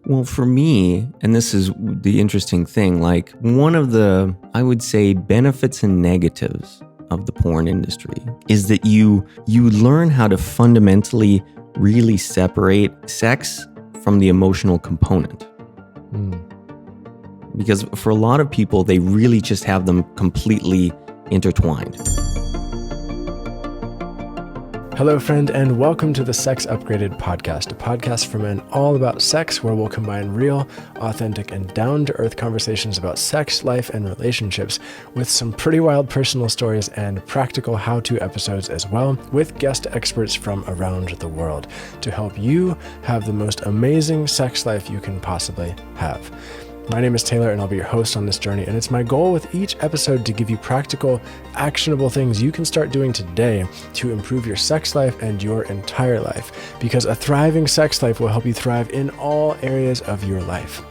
Well, for me, and this is the interesting thing, like one of the, I would say, benefits and negatives of the porn industry is that you learn how to fundamentally really separate sex from the emotional component. Because for a lot of people, they really just have them completely intertwined. Hello, friend, and welcome to the Sex Upgraded podcast, a podcast for men all about sex, where we'll combine real, authentic, and down-to-earth conversations about sex, life, and relationships with some pretty wild personal stories and practical how-to episodes as well, with guest experts from around the world to help you have the most amazing sex life you can possibly have. My name is Taylor, and I'll be your host on this journey, and it's my goal with each episode to give you practical, actionable things you can start doing today to improve your sex life and your entire life, because a thriving sex life will help you thrive in all areas of your life.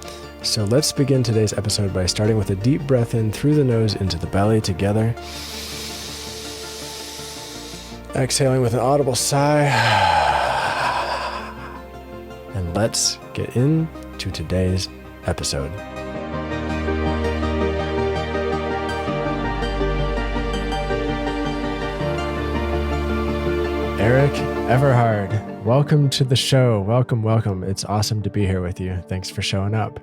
So let's begin today's episode by starting with a deep breath in through the nose into the belly together. Exhaling with an audible sigh. And let's get into today's episode. Erik Everhard, welcome to the show. Welcome. It's awesome to be here with you. Thanks for showing up.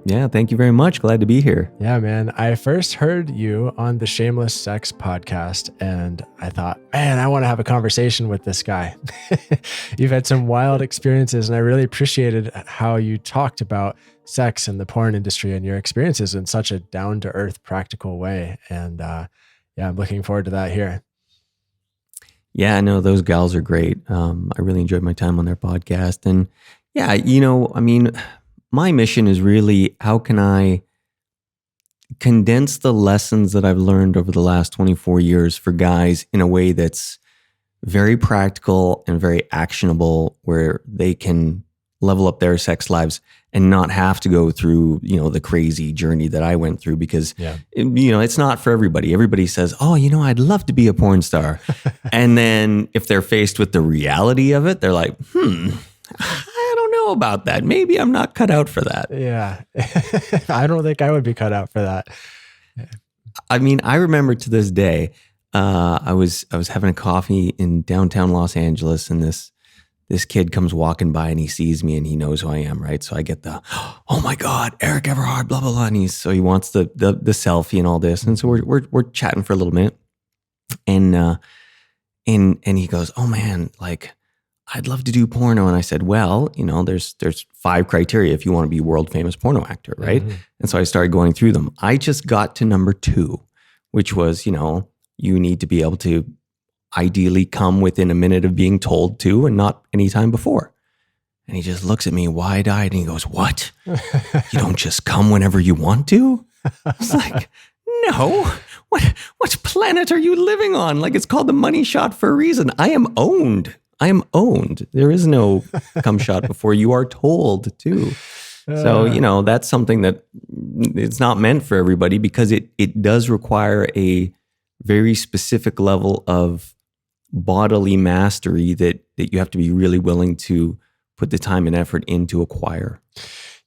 Yeah, thank you very much. Glad to be here. Yeah, man. I first heard you on the Shameless Sex podcast, and I thought, man, I want to have a conversation with this guy. You've had some wild experiences, and I really appreciated how you talked about sex and the porn industry and your experiences in such a down-to-earth, practical way. And yeah, I'm looking forward to that here. Yeah, no, those gals are great. I really enjoyed my time on their podcast. And yeah, my mission is really, how can I condense the lessons that I've learned over the last 24 years for guys in a way that's very practical and very actionable, where they can level up their sex lives and not have to go through, the crazy journey that I went through, because, it's not for everybody. Everybody says, oh, I'd love to be a porn star. And then if they're faced with the reality of it, they're like, I don't know about that. Maybe I'm not cut out for that. Yeah. I don't think I would be cut out for that. I mean, I remember to this day, I was having a coffee in downtown Los Angeles, and this kid comes walking by and he sees me and he knows who I am, right? So I get the, oh my God, Erik Everhard, blah, blah, blah. And so he wants the selfie and all this. And so we're chatting for a little minute. And he goes, oh man, like, I'd love to do porno. And I said, well, there's 5 criteria if you want to be a world famous porno actor, right? Mm-hmm. And so I started going through them. I just got to number 2, which was, you need to be able to ideally come within a minute of being told to, and not any time before. And he just looks at me wide-eyed and he goes, what? You don't just come whenever you want to? I was like, no. What planet are you living on? Like, it's called the money shot for a reason. I am owned. There is no come shot before you are told to. So, that's something that it's not meant for everybody, because it does require a very specific level of bodily mastery that you have to be really willing to put the time and effort in to acquire.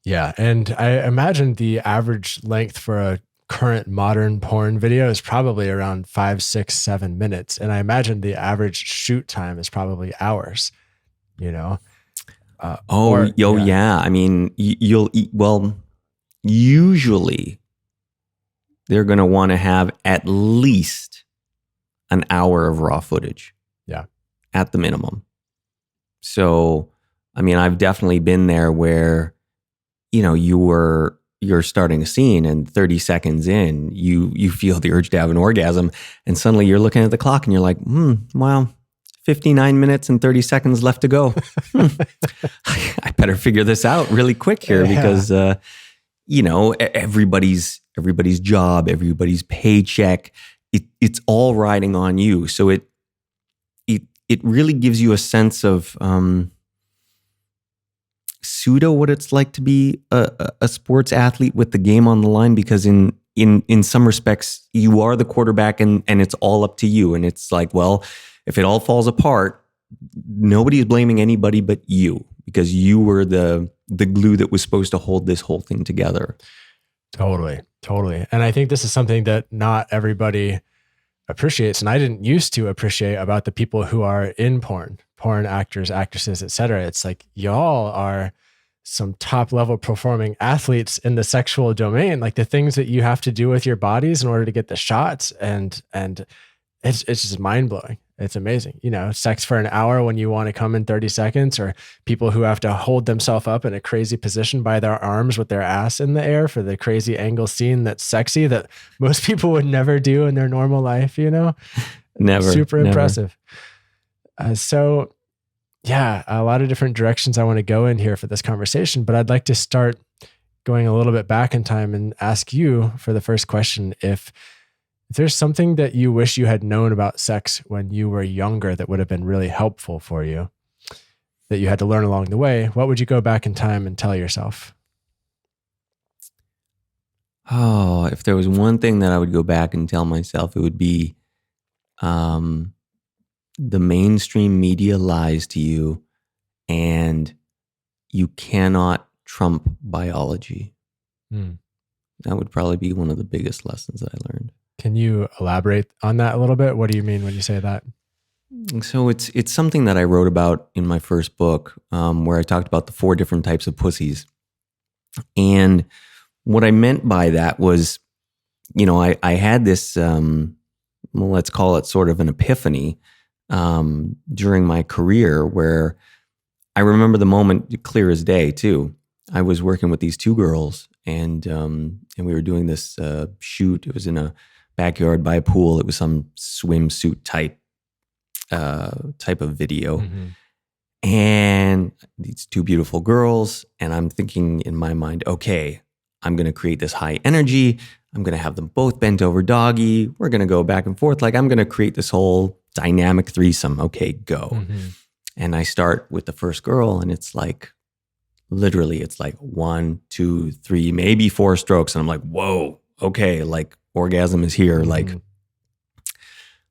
Yeah. And I imagine the average length for a current modern porn video is probably around 5, 6, 7 minutes. And I imagine the average shoot time is probably hours, Yeah. I mean, usually they're going to want to have at least an hour of raw footage. Yeah. At the minimum. So, I mean, I've definitely been there where, you're starting a scene and 30 seconds in, you feel the urge to have an orgasm, and suddenly you're looking at the clock and you're like, wow, 59 minutes and 30 seconds left to go. I better figure this out really quick here, because, everybody's job, everybody's paycheck, it's all riding on you. So it really gives you a sense of pseudo what it's like to be a sports athlete with the game on the line, because in some respects you are the quarterback and it's all up to you. And it's like, well, if it all falls apart, nobody's blaming anybody but you, because you were the glue that was supposed to hold this whole thing together. Totally. And I think this is something that not everybody appreciates, and I didn't used to appreciate about the people who are in porn actors, actresses, etc. It's like, y'all are some top level performing athletes in the sexual domain, like the things that you have to do with your bodies in order to get the shots, and it's just mind blowing. It's amazing. Sex for an hour when you want to come in 30 seconds, or people who have to hold themselves up in a crazy position by their arms with their ass in the air for the crazy angle scene that's sexy that most people would never do in their normal life, Never. Super impressive. So yeah, a lot of different directions I want to go in here for this conversation, but I'd like to start going a little bit back in time and ask you for the first question, if there's something that you wish you had known about sex when you were younger that would have been really helpful for you, that you had to learn along the way, what would you go back in time and tell yourself? Oh, if there was one thing that I would go back and tell myself, it would be the mainstream media lies to you, and you cannot trump biology. That would probably be one of the biggest lessons that I learned. Can you elaborate on that a little bit? What do you mean when you say that? So it's something that I wrote about in my first book, where I talked about the 4 different types of pussies. And what I meant by that was, I had this, let's call it sort of an epiphany during my career, where I remember the moment clear as day too. I was working with these 2 girls, and we were doing this shoot. It was in a backyard by a pool. It was some swimsuit type of video. And these 2 beautiful girls, and I'm thinking in my mind, okay, I'm going to create this high energy. I'm going to have them both bent over doggy. We're going to go back and forth. Like, I'm going to create this whole dynamic threesome. Okay, go. And I start with the first girl, and it's like, literally, it's like 1, 2, 3, maybe 4 strokes. And I'm like, whoa, okay, like orgasm is here. Like,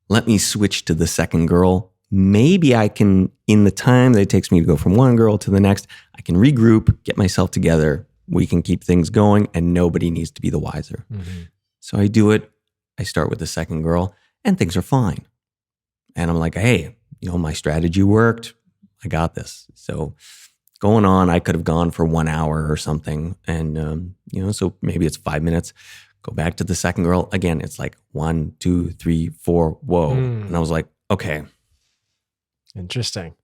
let me switch to the second girl. Maybe I can, in the time that it takes me to go from one girl to the next, I can regroup, get myself together. We can keep things going, and nobody needs to be the wiser. So I do it. I start with the second girl, and things are fine. And I'm like, hey, my strategy worked. I got this. So going on, I could have gone for 1 hour or something. And, so maybe it's 5 minutes. Go back to the second girl. Again, it's like 1, 2, 3, 4. Whoa. And I was like, okay. Interesting.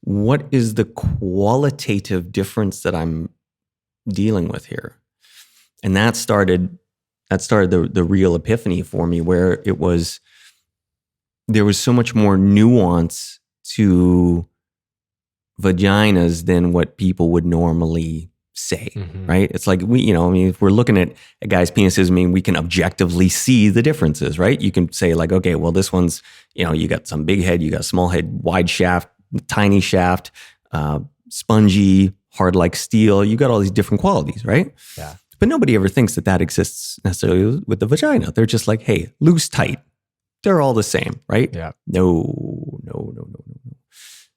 What is the qualitative difference that I'm dealing with here? And that started the real epiphany for me, where there was so much more nuance to vaginas than what people would normally say, right? It's like if we're looking at a guy's penises, we can objectively see the differences, right? You can say like, okay, well, this one's, you got some big head, you got small head, wide shaft, tiny shaft, spongy, hard like steel. You got all these different qualities, right? Yeah. But nobody ever thinks that exists necessarily with the vagina. They're just like, hey, loose, tight. They're all the same, right? Yeah. No.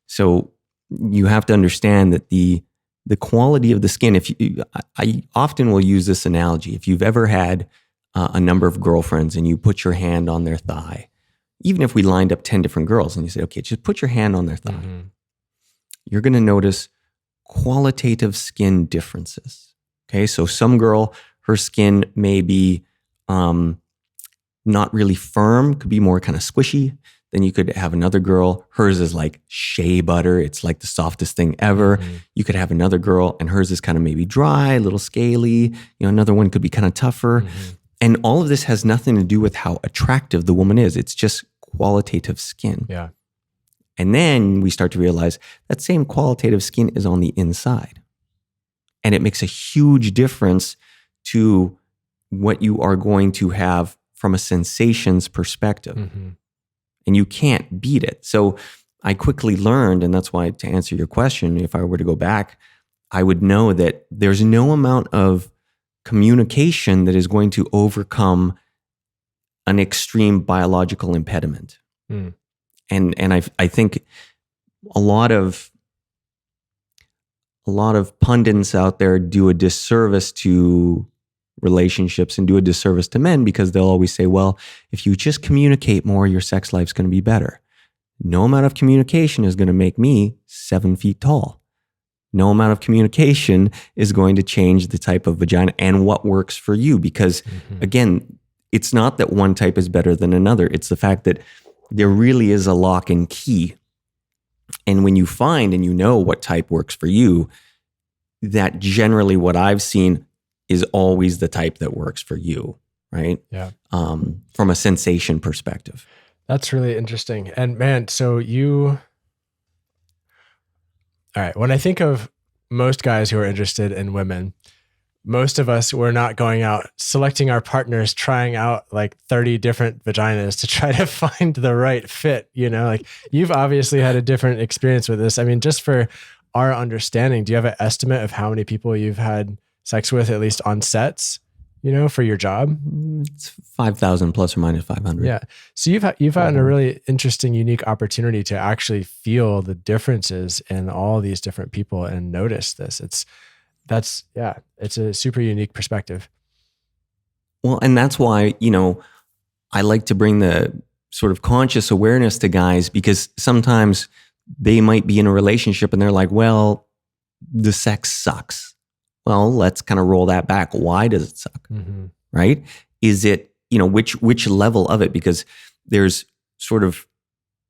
So you have to understand that the quality of the skin, I often will use this analogy. If you've ever had a number of girlfriends and you put your hand on their thigh, even if we lined up 10 different girls and you say, okay, just put your hand on their thigh, you're going to notice qualitative skin differences. Okay, so some girl, her skin may be not really firm, could be more kind of squishy. Then you could have another girl, hers is like shea butter. It's like the softest thing ever. You could have another girl and hers is kind of maybe dry, a little scaly. Another one could be kind of tougher. And all of this has nothing to do with how attractive the woman is. It's just qualitative skin. Yeah. And then we start to realize that same qualitative skin is on the inside. And it makes a huge difference to what you are going to have from a sensations perspective. And you can't beat it. So I quickly learned, and that's why, to answer your question, if I were to go back, I would know that there's no amount of communication that is going to overcome an extreme biological impediment. And I think a lot of pundits out there do a disservice to relationships and do a disservice to men, because they'll always say, well, if you just communicate more, your sex life's going to be better. No amount of communication is going to make me 7 feet tall. No amount of communication is going to change the type of vagina and what works for you. Because again, it's not that one type is better than another. It's the fact that there really is a lock and key. And when you find and you know what type works for you, that generally what I've seen is always the type that works for you, right? Yeah. From a sensation perspective. That's really interesting. And man, all right, when I think of most guys who are interested in women, most of us were not going out, selecting our partners, trying out like 30 different vaginas to try to find the right fit, like you've obviously had a different experience with this. I mean, just for our understanding, do you have an estimate of how many people you've had sex with, at least on sets, for your job? It's 5,000 plus or minus 500. Yeah. So you've had a really interesting, unique opportunity to actually feel the differences in all these different people and notice this. It's a super unique perspective. Well, and that's why, I like to bring the sort of conscious awareness to guys, because sometimes they might be in a relationship and they're like, well, the sex sucks. Well, let's kind of roll that back. Why does it suck? Mm-hmm. Right? Is it, which level of it? Because there's sort of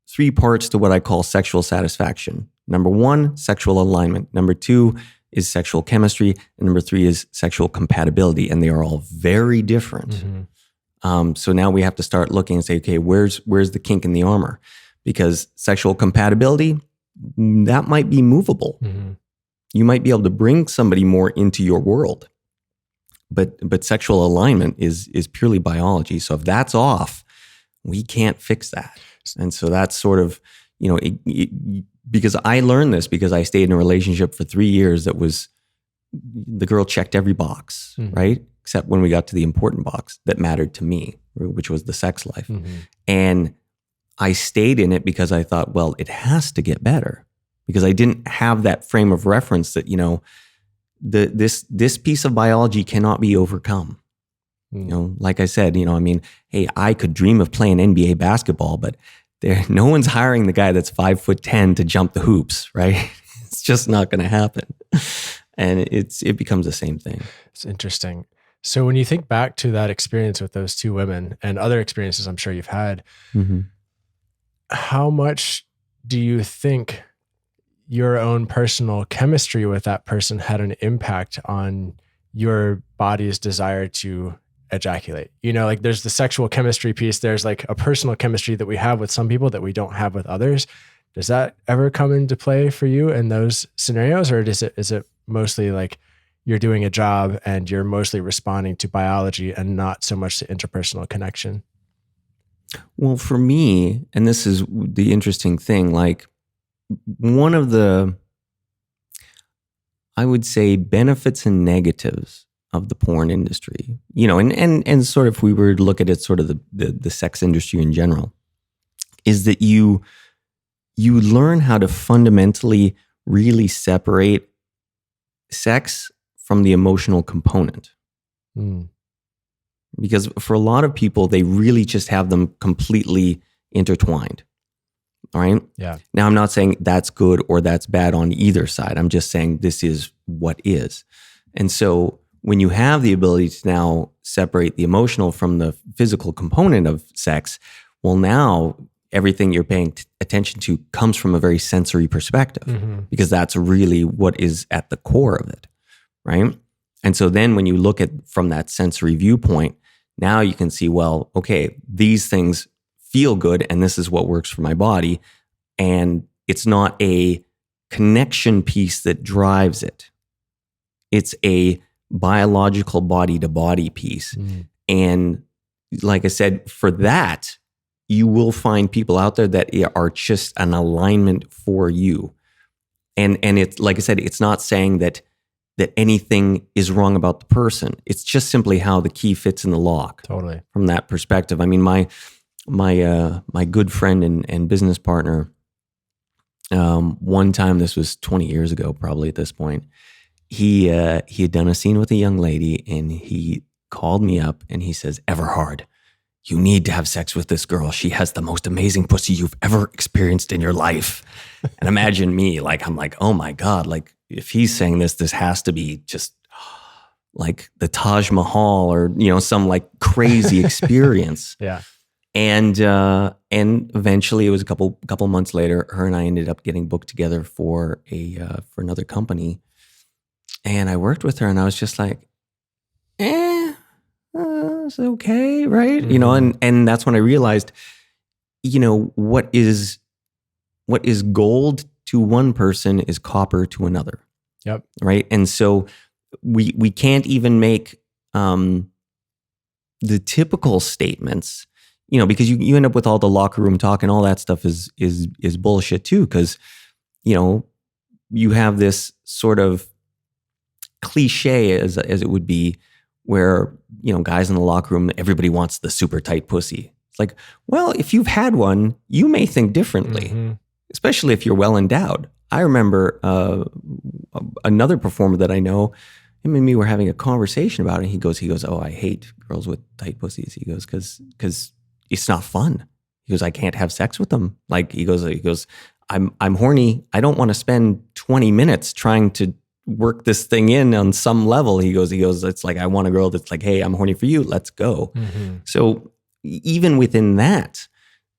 3 parts to what I call sexual satisfaction. Number 1, sexual alignment. Number 2 is sexual chemistry. And number 3 is sexual compatibility. And they are all very different. Mm-hmm. So now we have to start looking and say, okay, where's the kink in the armor? Because sexual compatibility, that might be movable. Mm-hmm. You might be able to bring somebody more into your world, but sexual alignment is purely biology. So if that's off, we can't fix that. And so that's sort of, because I learned this because I stayed in a relationship for 3 years that was, the girl checked every box, right? Except when we got to the important box that mattered to me, which was the sex life. Mm-hmm. And I stayed in it because I thought, well, it has to get better. Because I didn't have that frame of reference that, this piece of biology cannot be overcome. Like I said, hey, I could dream of playing NBA basketball, but no one's hiring the guy that's 5'10" to jump the hoops, right? It's just not going to happen. And it becomes the same thing. It's interesting. So when you think back to that experience with those 2 women and other experiences I'm sure you've had, how much do you think your own personal chemistry with that person had an impact on your body's desire to ejaculate? Like there's the sexual chemistry piece. There's like a personal chemistry that we have with some people that we don't have with others. Does that ever come into play for you in those scenarios? Or is it mostly like you're doing a job and you're mostly responding to biology and not so much the interpersonal connection? Well, for me, and this is the interesting thing, like, one of the, I would say, benefits and negatives of the porn industry, and sort of if we were to look at it sort of the sex industry in general, is that you learn how to fundamentally really separate sex from the emotional component. Because for a lot of people, they really just have them completely intertwined. All right. Yeah. Now, I'm not saying that's good or that's bad on either side. I'm just saying this is what is. And so when you have the ability to now separate the emotional from the physical component of sex, well, now everything you're paying attention to comes from a very sensory perspective, because that's really what is at the core of it. Right. And so then when you look at from that sensory viewpoint, now you can see, well, okay, these things feel good, and this is what works for my body. And it's not a connection piece that drives it. It's a biological body-to-body piece. And like I said, for that, you will find people out there that are just an alignment for you. And it's, like I said, it's not saying that anything is wrong about the person. It's just simply how the key fits in the lock. Totally. From that perspective. I mean, my good friend and business partner, One time, this was 20 years ago, probably at this point, he had done a scene with a young lady, and he called me up and he says, Everhard, you need to have sex with this girl. She has the most amazing pussy you've ever experienced in your life. And imagine me, like, I'm like, oh my God, like if he's saying this has to be just like the Taj Mahal or, some like crazy experience. Yeah. And eventually it was a couple months later, her and I ended up getting booked together for another company. And I worked with her and I was just like, it's okay, right? Mm-hmm. And that's when I realized, what is gold to one person is copper to another. Yep. Right. And so we can't even make the typical statements, because you end up with all the locker room talk and all that stuff is bullshit too. Cause you have this sort of cliche as it would be where, guys in the locker room, everybody wants the super tight pussy. It's like, well, if you've had one, you may think differently, Mm-hmm. especially if you're well endowed. I remember another performer that I know, him and me were having a conversation about it. And he goes, oh, I hate girls with tight pussies. He goes, because it's not fun. He goes, I can't have sex with them. Like he goes, I'm horny. I don't want to spend 20 minutes trying to work this thing in on some level. He goes, it's like, I want a girl that's like, hey, I'm horny for you. Let's go. Mm-hmm. So even within that,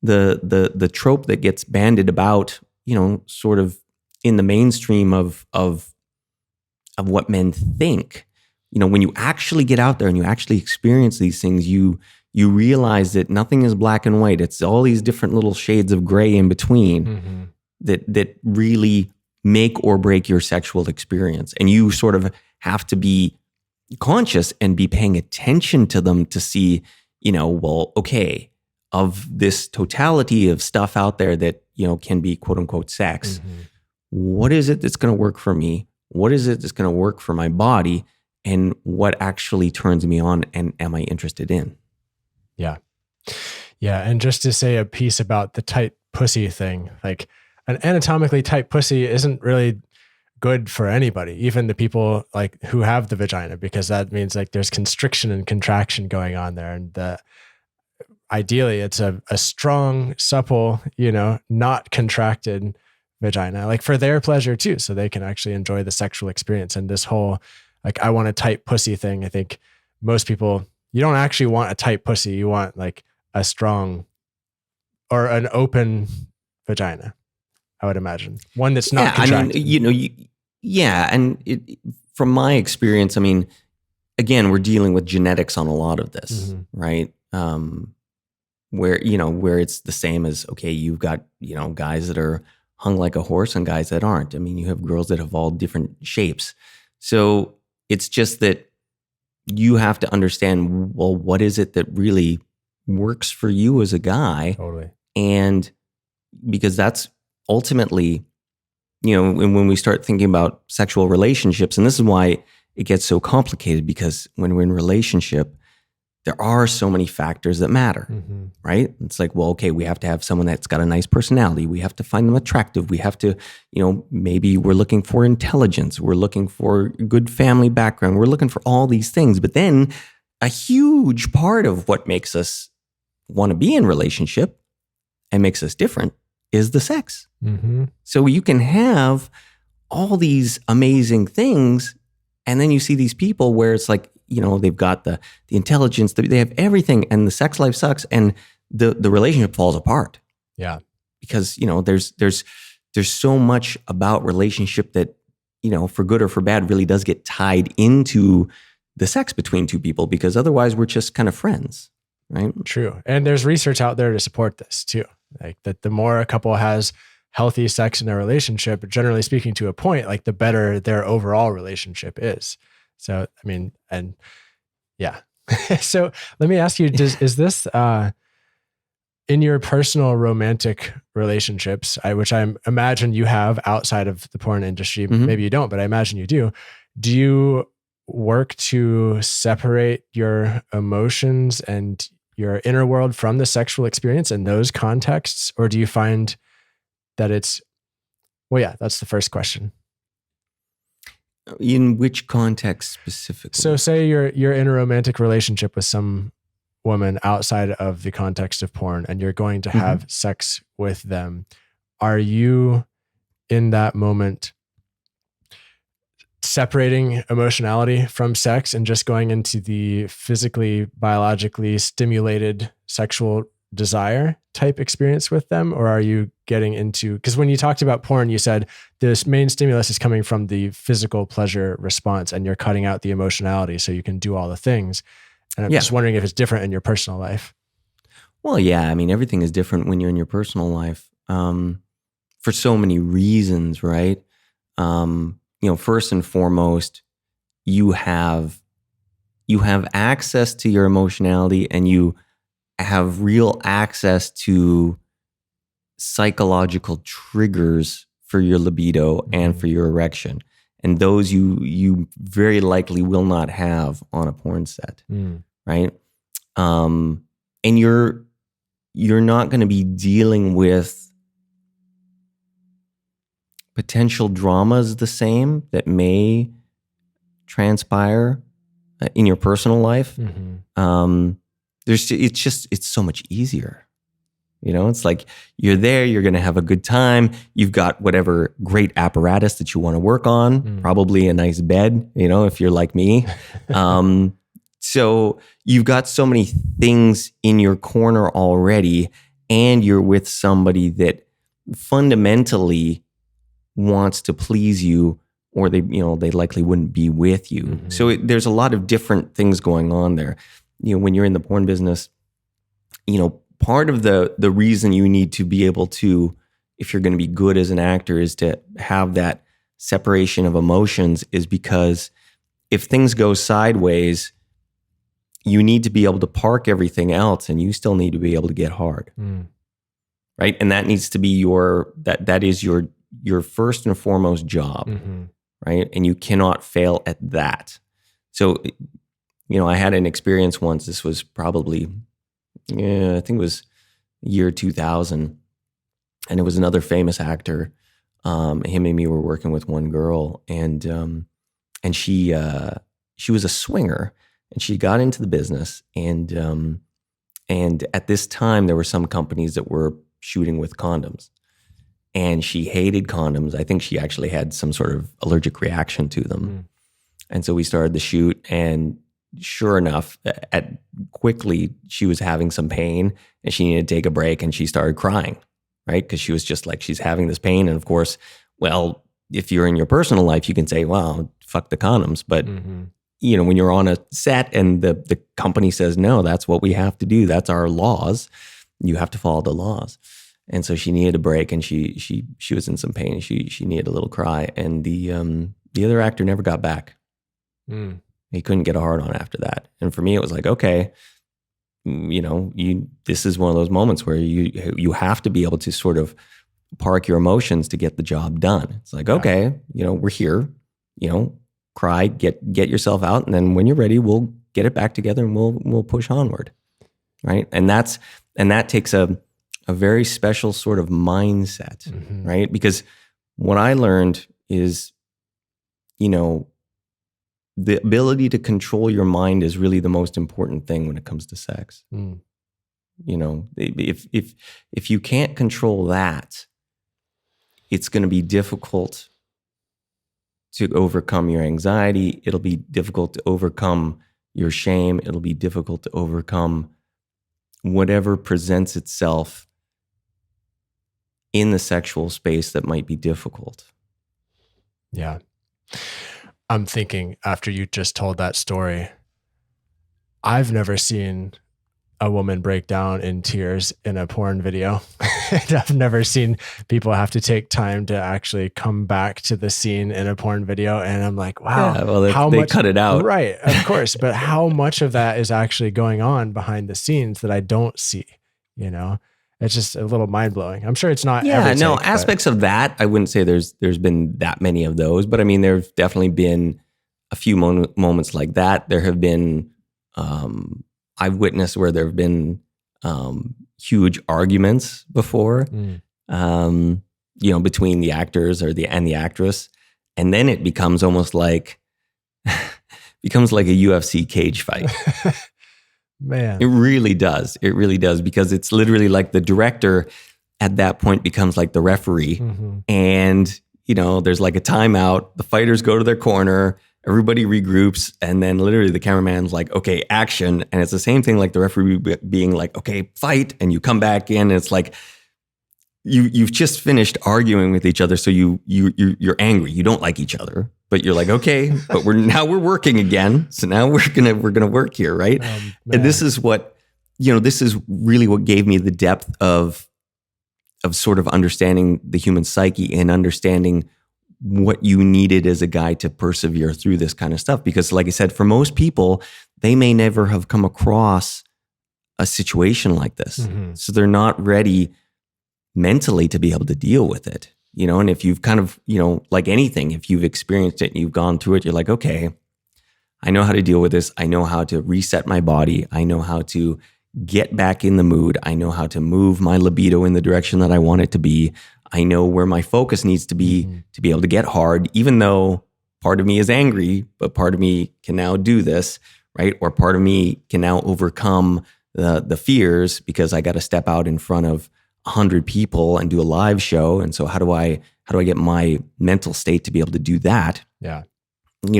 the trope that gets bandied about, sort of in the mainstream of what men think, when you actually get out there and you actually experience these things, you realize that nothing is black and white. It's all these different little shades of gray in between Mm-hmm. that really make or break your sexual experience. And you sort of have to be conscious and be paying attention to them to see, well, okay, of this totality of stuff out there that, can be quote unquote sex. Mm-hmm. What is it that's going to work for me? What is it that's going to work for my body? And what actually turns me on and am I interested in? Yeah. Yeah. And just to say a piece about the tight pussy thing, like an anatomically tight pussy isn't really good for anybody, even the people like who have the vagina, because that means like there's constriction and contraction going on there. And ideally it's a strong, supple, not contracted vagina, like for their pleasure too. So they can actually enjoy the sexual experience. And this whole, like, I want a tight pussy thing. I think most people, you don't actually want a tight pussy. You want like a strong or an open vagina, I would imagine. One that's not contracted. And from my experience, I mean, again, we're dealing with genetics on a lot of this, Mm-hmm. right? Where it's the same as, okay, you've got, guys that are hung like a horse and guys that aren't. I mean, you have girls that have all different shapes. So it's just that you have to understand, well, what is it that really works for you as a guy? Totally. And because that's ultimately, when we start thinking about sexual relationships, and this is why it gets so complicated, because when we're in a relationship, there are so many factors that matter, Mm-hmm. right? It's like, well, okay, we have to have someone that's got a nice personality. We have to find them attractive. We have to, maybe we're looking for intelligence. We're looking for good family background. We're looking for all these things. But then a huge part of what makes us want to be in relationship and makes us different is the sex. Mm-hmm. So you can have all these amazing things, and then you see these people where it's like, they've got the intelligence, they have everything, and the sex life sucks, and the relationship falls apart. Yeah. Because, there's so much about relationship that, for good or for bad, really does get tied into the sex between two people, because otherwise we're just kind of friends, right? True. And there's research out there to support this too. Like that the more a couple has healthy sex in their relationship, generally speaking to a point, like the better their overall relationship is. So, I mean, and yeah. So let me ask you, is this, in your personal romantic relationships, which I imagine you have outside of the porn industry, Mm-hmm. maybe you don't, but I imagine you do you work to separate your emotions and your inner world from the sexual experience in those contexts? Or do you find that it's Well, yeah, that's the first question. In which context specifically? So say you're in a romantic relationship with some woman outside of the context of porn and you're going to have sex with them. Are you in that moment separating emotionality from sex and just going into the physically, biologically stimulated sexual desire type experience with them? Or are you getting into, because when you talked about porn, you said this main stimulus is coming from the physical pleasure response and you're cutting out the emotionality so you can do all the things. And I'm just wondering if it's different in your personal life. Well, yeah, I mean, everything is different when you're in your personal life for so many reasons, right? First and foremost, you have access to your emotionality and you have real access to psychological triggers for your libido and for your erection. And those you very likely will not have on a porn set, right? And you're not going to be dealing with potential dramas the same that may transpire in your personal life. It's so much easier. It's like you're there, you're going to have a good time. You've got whatever great apparatus that you want to work on, probably a nice bed, if you're like me. So you've got so many things in your corner already, and you're with somebody that fundamentally wants to please you, or they likely wouldn't be with you. So there's a lot of different things going on there. When you're in the porn business, part of the reason you need to be able to, if you're going to be good as an actor, is to have that separation of emotions, is because if things go sideways, you need to be able to park everything else and you still need to be able to get hard. Right? And that needs to be that is your first and foremost job. Right? And you cannot fail at that. So, I had an experience once. This was probably, I think it was year 2000. And it was another famous actor. Him and me were working with one girl, and she was a swinger, and she got into the business. And at this time, there were some companies that were shooting with condoms, and she hated condoms. I think she actually had some sort of allergic reaction to them. And so we started the shoot, and sure enough, quickly she was having some pain and she needed to take a break, and she started crying, right? Because she was just like, she's having this pain. And of course, well, if you're in your personal life, you can say, well, fuck the condoms. But, when you're on a set and the company says, no, that's what we have to do, that's our laws, you have to follow the laws. And so she needed a break, and she was in some pain. She needed a little cry, and the other actor never got back. He couldn't get a hard on after that. And for me, it was like, okay, this is one of those moments where you have to be able to sort of park your emotions to get the job done. It's like, okay, we're here, cry, get yourself out, and then when you're ready, we'll get it back together and we'll push onward, right? And that takes a very special sort of mindset, right? Because what I learned is, the ability to control your mind is really the most important thing when it comes to sex. If you can't control that, it's going to be difficult to overcome your anxiety. It'll be difficult to overcome your shame. It'll be difficult to overcome whatever presents itself in the sexual space that might be difficult. Yeah. I'm thinking, after you just told that story, I've never seen a woman break down in tears in a porn video. I've never seen people have to take time to actually come back to the scene in a porn video. And I'm like, wow, they cut it out. Right, of course. But how much of that is actually going on behind the scenes that I don't see, It's just a little mind blowing. I'm sure it's not. Aspects of that, I wouldn't say there's been that many of those, but I mean, there's definitely been a few moments like that. There have been, I've witnessed where there have been huge arguments before. between the actors and the actress. And then it becomes almost like, becomes like a UFC cage fight. Man. It really does. It really does, because it's literally like the director at that point becomes like the referee. Mm-hmm. And, there's like a timeout. The fighters go to their corner, everybody regroups, and then literally the cameraman's like, okay, action. And it's the same thing, like the referee being like, okay, fight. And you come back in, and it's like, you've just finished arguing with each other. So you're angry. You don't like each other, but you're like, okay, but we're working again. So now we're gonna work here, right? And this is what, this is really what gave me the depth of sort of understanding the human psyche and understanding what you needed as a guy to persevere through this kind of stuff. Because like I said, for most people, they may never have come across a situation like this. Mm-hmm. So they're not ready mentally to be able to deal with it, and if you've kind of, like anything, if you've experienced it and you've gone through it, you're like, okay, I know how to deal with this. I know how to reset my body. I know how to get back in the mood. I know how to move my libido in the direction that I want it to be. I know where my focus needs to be to be able to get hard, even though part of me is angry, but part of me can now do this, right? Or part of me can now overcome the fears because I got to step out in front of 100 people and do a live show. And so how do I get my mental state to be able to do that? Yeah.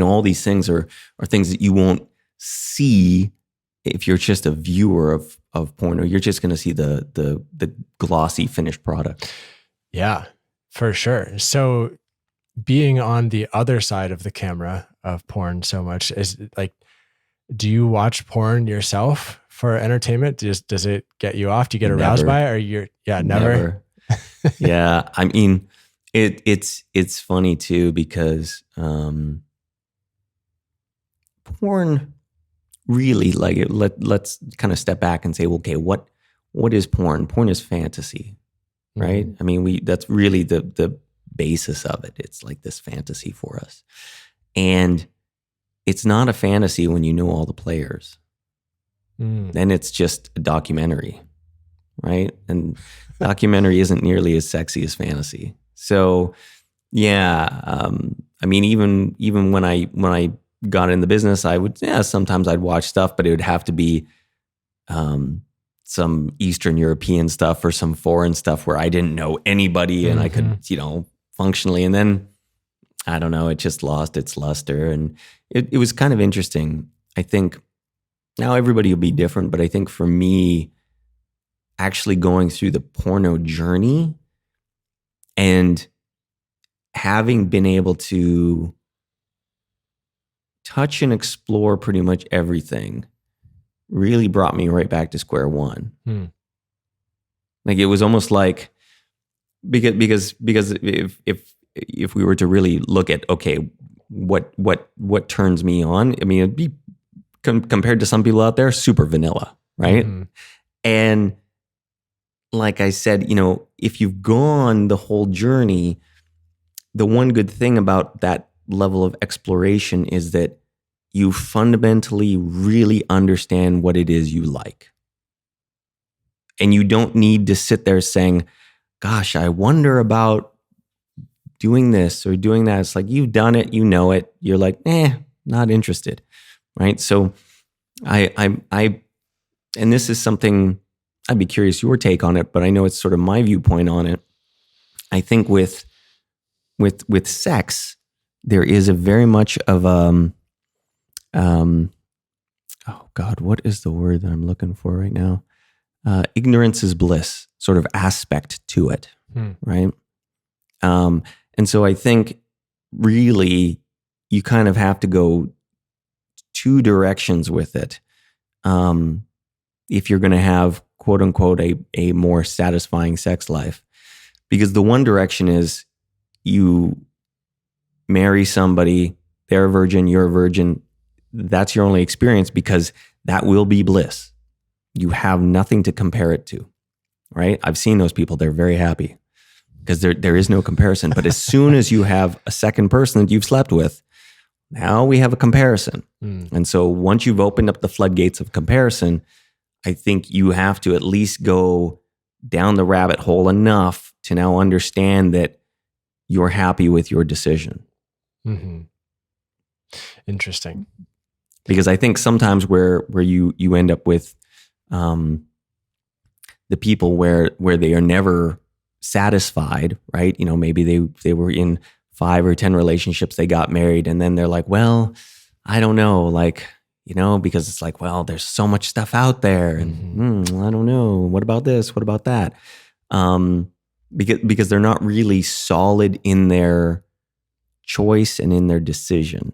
All these things are things that you won't see if you're just a viewer of porn, or you're just going to see the glossy finished product. Yeah, for sure. So being on the other side of the camera of porn so much, is like, do you watch porn yourself for entertainment? Does it get you off? Do you get aroused by it? Or never? Yeah. I mean, it's funny too, because porn really, like, let's kind of step back and say, okay, what is porn? Porn is fantasy, right? Mm-hmm. I mean, that's really the basis of it. It's like this fantasy for us. And it's not a fantasy when you know all the players. Then it's just a documentary, right? And documentary isn't nearly as sexy as fantasy. So, yeah, I mean, even when I got in the business, I would, sometimes I'd watch stuff, but it would have to be some Eastern European stuff or some foreign stuff where I didn't know anybody and I could, functionally. And then, I don't know, it just lost its luster. And it was kind of interesting. I think now everybody will be different, but I think for me, actually going through the porno journey and having been able to touch and explore pretty much everything really brought me right back to square one. Like, it was almost like, because if we were to really look at, okay, what turns me on? I mean, it'd be compared to some people out there, super vanilla, right? Mm-hmm. And like I said, if you've gone the whole journey, the one good thing about that level of exploration is that you fundamentally really understand what it is you like. And you don't need to sit there saying, gosh, I wonder about doing this or doing that. It's like, you've done it, you know it. You're like, not interested, right? So and this is something, I'd be curious your take on it, but I know it's sort of my viewpoint on it. I think with sex, there is a very much of oh God, what is the word that I'm looking for right now? Ignorance is bliss sort of aspect to it, right? And so I think really you kind of have to go two directions with it. If you're going to have, quote unquote, a more satisfying sex life, because the one direction is you marry somebody, they're a virgin, you're a virgin. That's your only experience, because that will be bliss. You have nothing to compare it to, right? I've seen those people. They're very happy because there is no comparison. But as soon as you have a second person that you've slept with, now we have a comparison. And so once you've opened up the floodgates of comparison, I think you have to at least go down the rabbit hole enough to now understand that you're happy with your decision. Mm-hmm. Interesting. Because I think sometimes where you end up with the people where they are never satisfied, right? You know, maybe they were in 5 or 10 relationships, they got married, and then they're like, well, I don't know, like, you know, because it's like, well, there's so much stuff out there, and I don't know, what about this? What about that? Because they're not really solid in their choice and in their decision.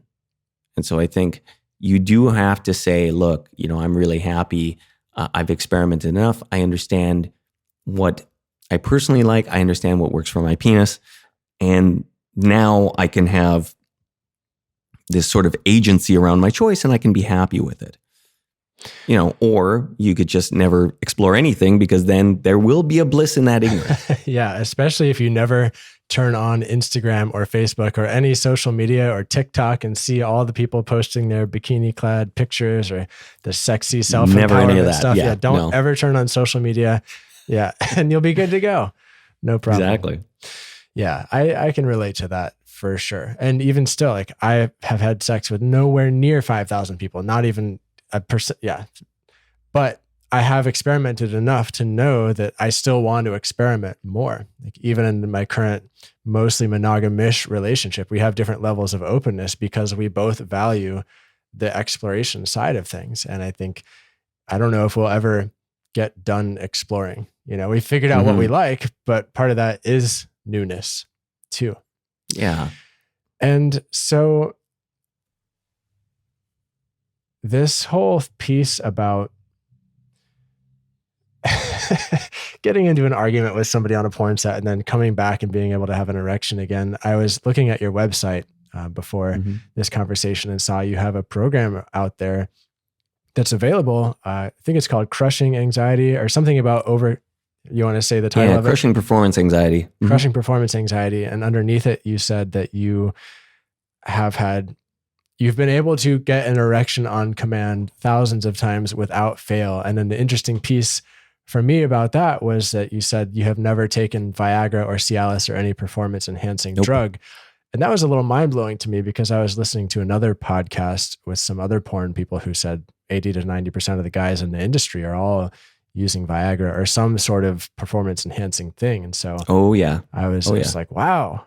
And so I think you do have to say, look, you know, I'm really happy. I've experimented enough. I understand what I personally like. I understand what works for my penis. And now I can have this sort of agency around my choice, and I can be happy with it. You know, or you could just never explore anything, because then there will be a bliss in that ignorance. Yeah, especially if you never turn on Instagram or Facebook or any social media or TikTok and see all the people posting their bikini clad pictures or the sexy self-empowerment stuff. Yeah, don't ever turn on social media. Yeah, and you'll be good to go. No problem. Exactly. Yeah, I can relate to that for sure. And even still, like, I have had sex with nowhere near 5,000 people, not even a percent. Yeah. But I have experimented enough to know that I still want to experiment more. Like, even in my current mostly monogamish relationship, we have different levels of openness because we both value the exploration side of things. And I think, I don't know if we'll ever get done exploring. You know, we figured out what we like, but part of that is newness too. Yeah. And so this whole piece about getting into an argument with somebody on a porn set and then coming back and being able to have an erection again. I was looking at your website before this conversation and saw you have a program out there that's available. I think it's called Crushing Anxiety or something about you want to say the title of it? Crushing Performance Anxiety. Crushing Performance Anxiety. And underneath it, you said that you've been able to get an erection on command thousands of times without fail. And then the interesting piece for me about that was that you said you have never taken Viagra or Cialis or any performance enhancing drug. And that was a little mind blowing to me because I was listening to another podcast with some other porn people who said 80 to 90% of the guys in the industry are all using Viagra or some sort of performance enhancing thing. And so, I was just like, wow,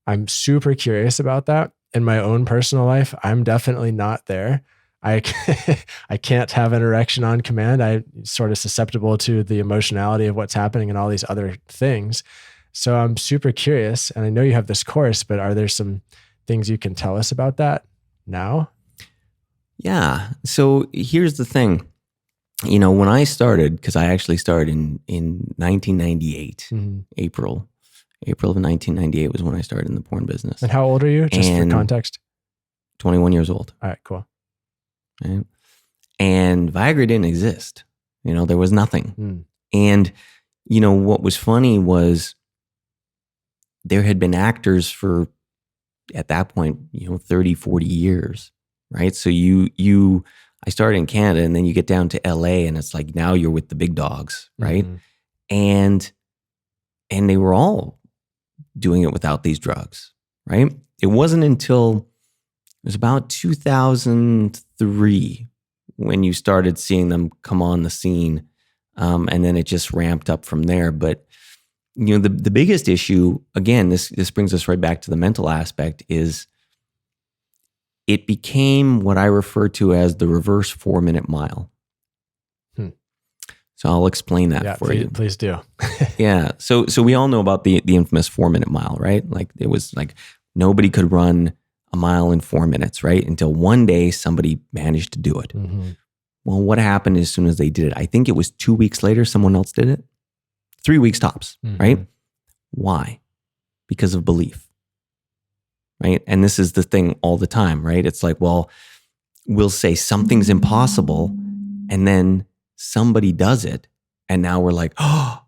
I'm super curious about that. In my own personal life, I'm definitely not there. I can't have an erection on command. I'm sort of susceptible to the emotionality of what's happening and all these other things. So I'm super curious. And I know you have this course, but are there some things you can tell us about that now? Yeah. So here's the thing. You know, when I started, because I actually started in 1998, April of 1998 was when I started in the porn business. And how old are you, just for context? 21 years old. All right, cool. Right? And Viagra didn't exist. You know, there was nothing. And, you know, what was funny was there had been actors for, at that point, you know, 30, 40 years, right? So I started in Canada and then you get down to LA and it's like, now you're with the big dogs, right? And they were all doing it without these drugs, right? It wasn't until it was about 2003 when you started seeing them come on the scene. And then it just ramped up from there. But, you know, the biggest issue, again, this brings us right back to the mental aspect, is it became what I refer to as the reverse 4-minute mile. So I'll explain that for you. Please do. Yeah. So we all know about the infamous 4-minute mile, right? Like, it was like nobody could run a mile in 4 minutes, right? Until one day somebody managed to do it. Well, what happened as soon as they did it? I think it was 2 weeks later, someone else did it. 3 weeks tops, right? Why? Because of belief, right? And this is the thing all the time, right? It's like, well, we'll say something's impossible and then somebody does it. And now we're like, oh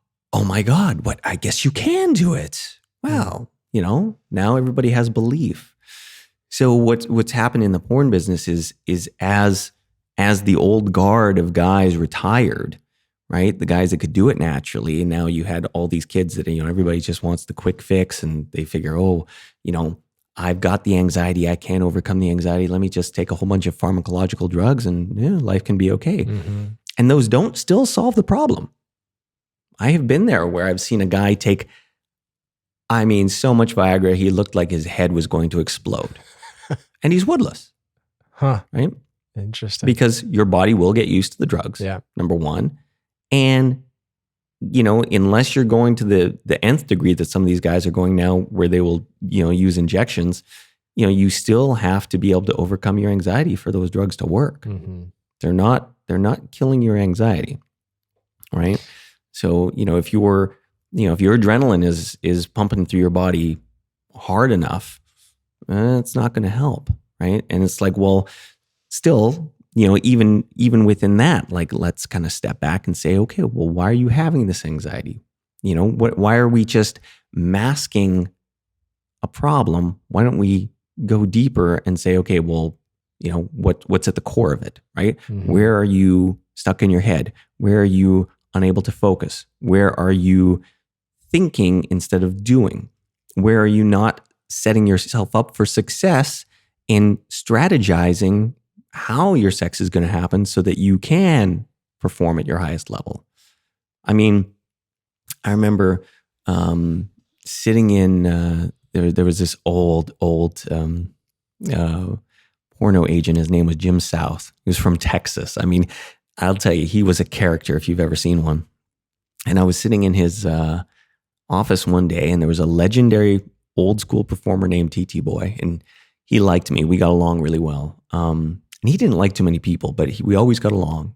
my God, what? I guess you can do it. Well, you know, now everybody has belief. So what's happened in the porn business is as the old guard of guys retired, right? The guys that could do it naturally. And now you had all these kids that, everybody just wants the quick fix, and they figure, I've got the anxiety. I can't overcome the anxiety. Let me just take a whole bunch of pharmacological drugs and life can be okay. Mm-hmm. And those don't still solve the problem. I have been there where I've seen a guy take, so much Viagra, he looked like his head was going to explode. And he's woodless. Huh. Right? Interesting. Because your body will get used to the drugs, number one. And, unless you're going to the nth degree that some of these guys are going now, where they will, use injections, you still have to be able to overcome your anxiety for those drugs to work. Mm-hmm. They're not killing your anxiety, right? So, if your adrenaline is pumping through your body hard enough, it's not going to help, right? And it's like, well, still, even within that, like, let's kind of step back and say, okay, well, why are you having this anxiety? Why are we just masking a problem? Why don't we go deeper and say, okay, well, what's at the core of it, right? Mm-hmm. Where are you stuck in your head? Where are you unable to focus? Where are you thinking instead of doing? Where are you not setting yourself up for success in strategizing how your sex is going to happen so that you can perform at your highest level? I remember sitting in, there was this old porno agent. His name was Jim South. He was from Texas. I'll tell you, he was a character if you've ever seen one. And I was sitting in his office one day, and there was a legendary old school performer named TT Boy, and he liked me. We got along really well. And he didn't like too many people, but we always got along.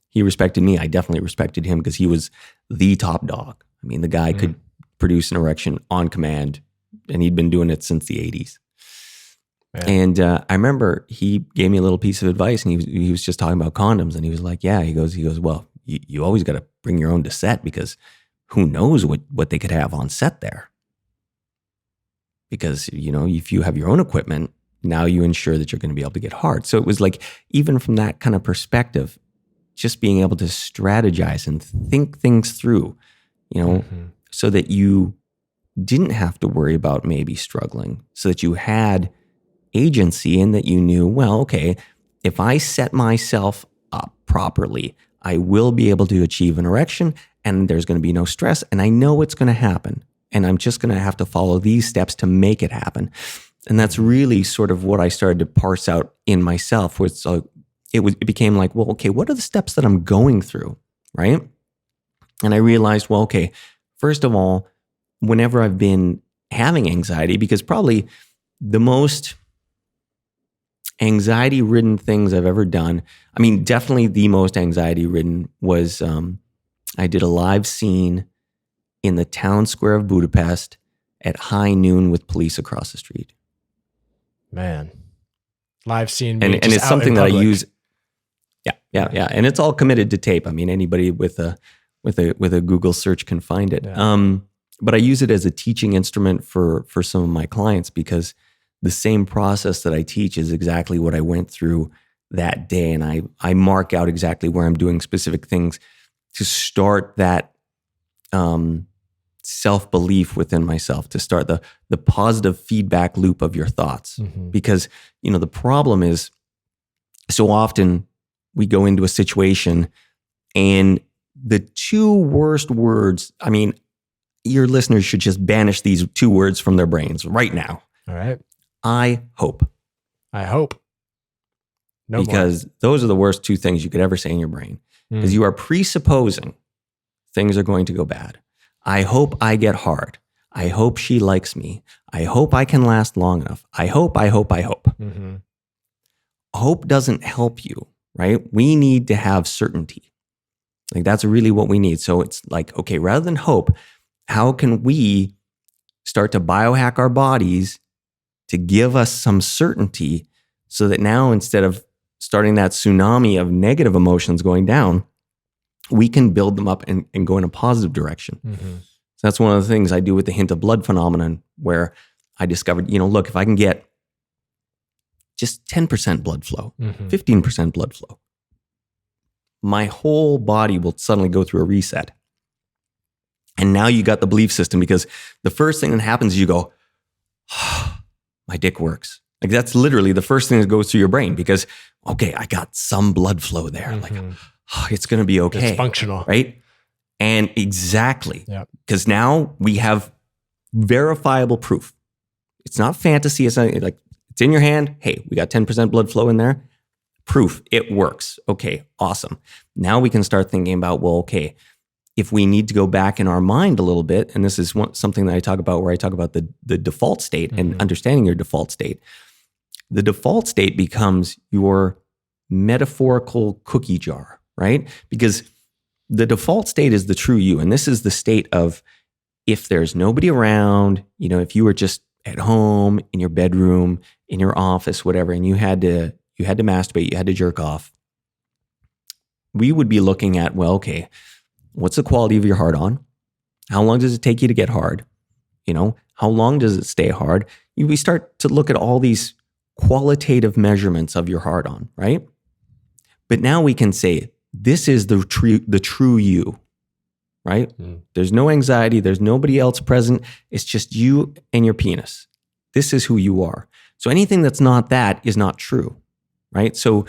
He respected me. I definitely respected him because he was the top dog. The guy could produce an erection on command, and he'd been doing it since the 80s. Man. And I remember he gave me a little piece of advice, and he was just talking about condoms, and he was like, he goes, well, you always got to bring your own to set, because who knows what they could have on set there. Because, if you have your own equipment, now you ensure that you're going to be able to get hard. So it was like, even from that kind of perspective, just being able to strategize and think things through, so that you didn't have to worry about maybe struggling, so that you had agency, and that you knew, well, okay, if I set myself up properly, I will be able to achieve an erection, and there's going to be no stress, and I know it's going to happen, and I'm just going to have to follow these steps to make it happen. And that's really sort of what I started to parse out in myself, where it became like, well, okay, what are the steps that I'm going through, right? And I realized, well, okay, first of all, whenever I've been having anxiety, because probably the most anxiety-ridden things I've ever done, definitely the most anxiety-ridden was I did a live scene in the town square of Budapest at high noon with police across the street. Man, live scene, and it's something that I use. Yeah, and it's all committed to tape. Anybody with a Google search can find it. Yeah. But I use it as a teaching instrument for some of my clients, because the same process that I teach is exactly what I went through that day, and I mark out exactly where I'm doing specific things to start that self-belief within myself, to start the positive feedback loop of your thoughts. Mm-hmm. Because, the problem is, so often we go into a situation, and the two worst words, your listeners should just banish these two words from their brains right now. All right. I hope. No because more. Those are the worst two things you could ever say in your brain. Because you are presupposing things are going to go bad. I hope I get hard. I hope she likes me. I hope I can last long enough. I hope. Mm-hmm. Hope doesn't help you, right? We need to have certainty. Like, that's really what we need. So it's like, okay, rather than hope, how can we start to biohack our bodies to give us some certainty, so that now, instead of starting that tsunami of negative emotions going down, we can build them up and go in a positive direction. Mm-hmm. So that's one of the things I do with the hint of blood phenomenon, where I discovered, look, if I can get just 10% blood flow, 15% blood flow, my whole body will suddenly go through a reset. And now you got the belief system, because the first thing that happens is you go, oh, my dick works. Like that's literally the first thing that goes through your brain, because, okay, I got some blood flow there. Like, oh, it's going to be okay. It's functional. Right? And exactly. Because now we have verifiable proof. It's not fantasy. It's not like it's in your hand. Hey, we got 10% blood flow in there. Proof. It works. Okay, awesome. Now we can start thinking about, well, okay, if we need to go back in our mind a little bit, and this is something that I talk about, where I talk about the default state and understanding your default state. The default state becomes your metaphorical cookie jar, right? Because the default state is the true you. And this is the state of, if there's nobody around, if you were just at home, in your bedroom, in your office, whatever, and you had to masturbate, you had to jerk off, we would be looking at, well, okay, what's the quality of your hard on? How long does it take you to get hard? How long does it stay hard? We start to look at all these qualitative measurements of your hard on, right? But now we can say, this is the true you, right? There's no anxiety. There's nobody else present. It's just you and your penis. This is who you are. So anything that's not that is not true, right? So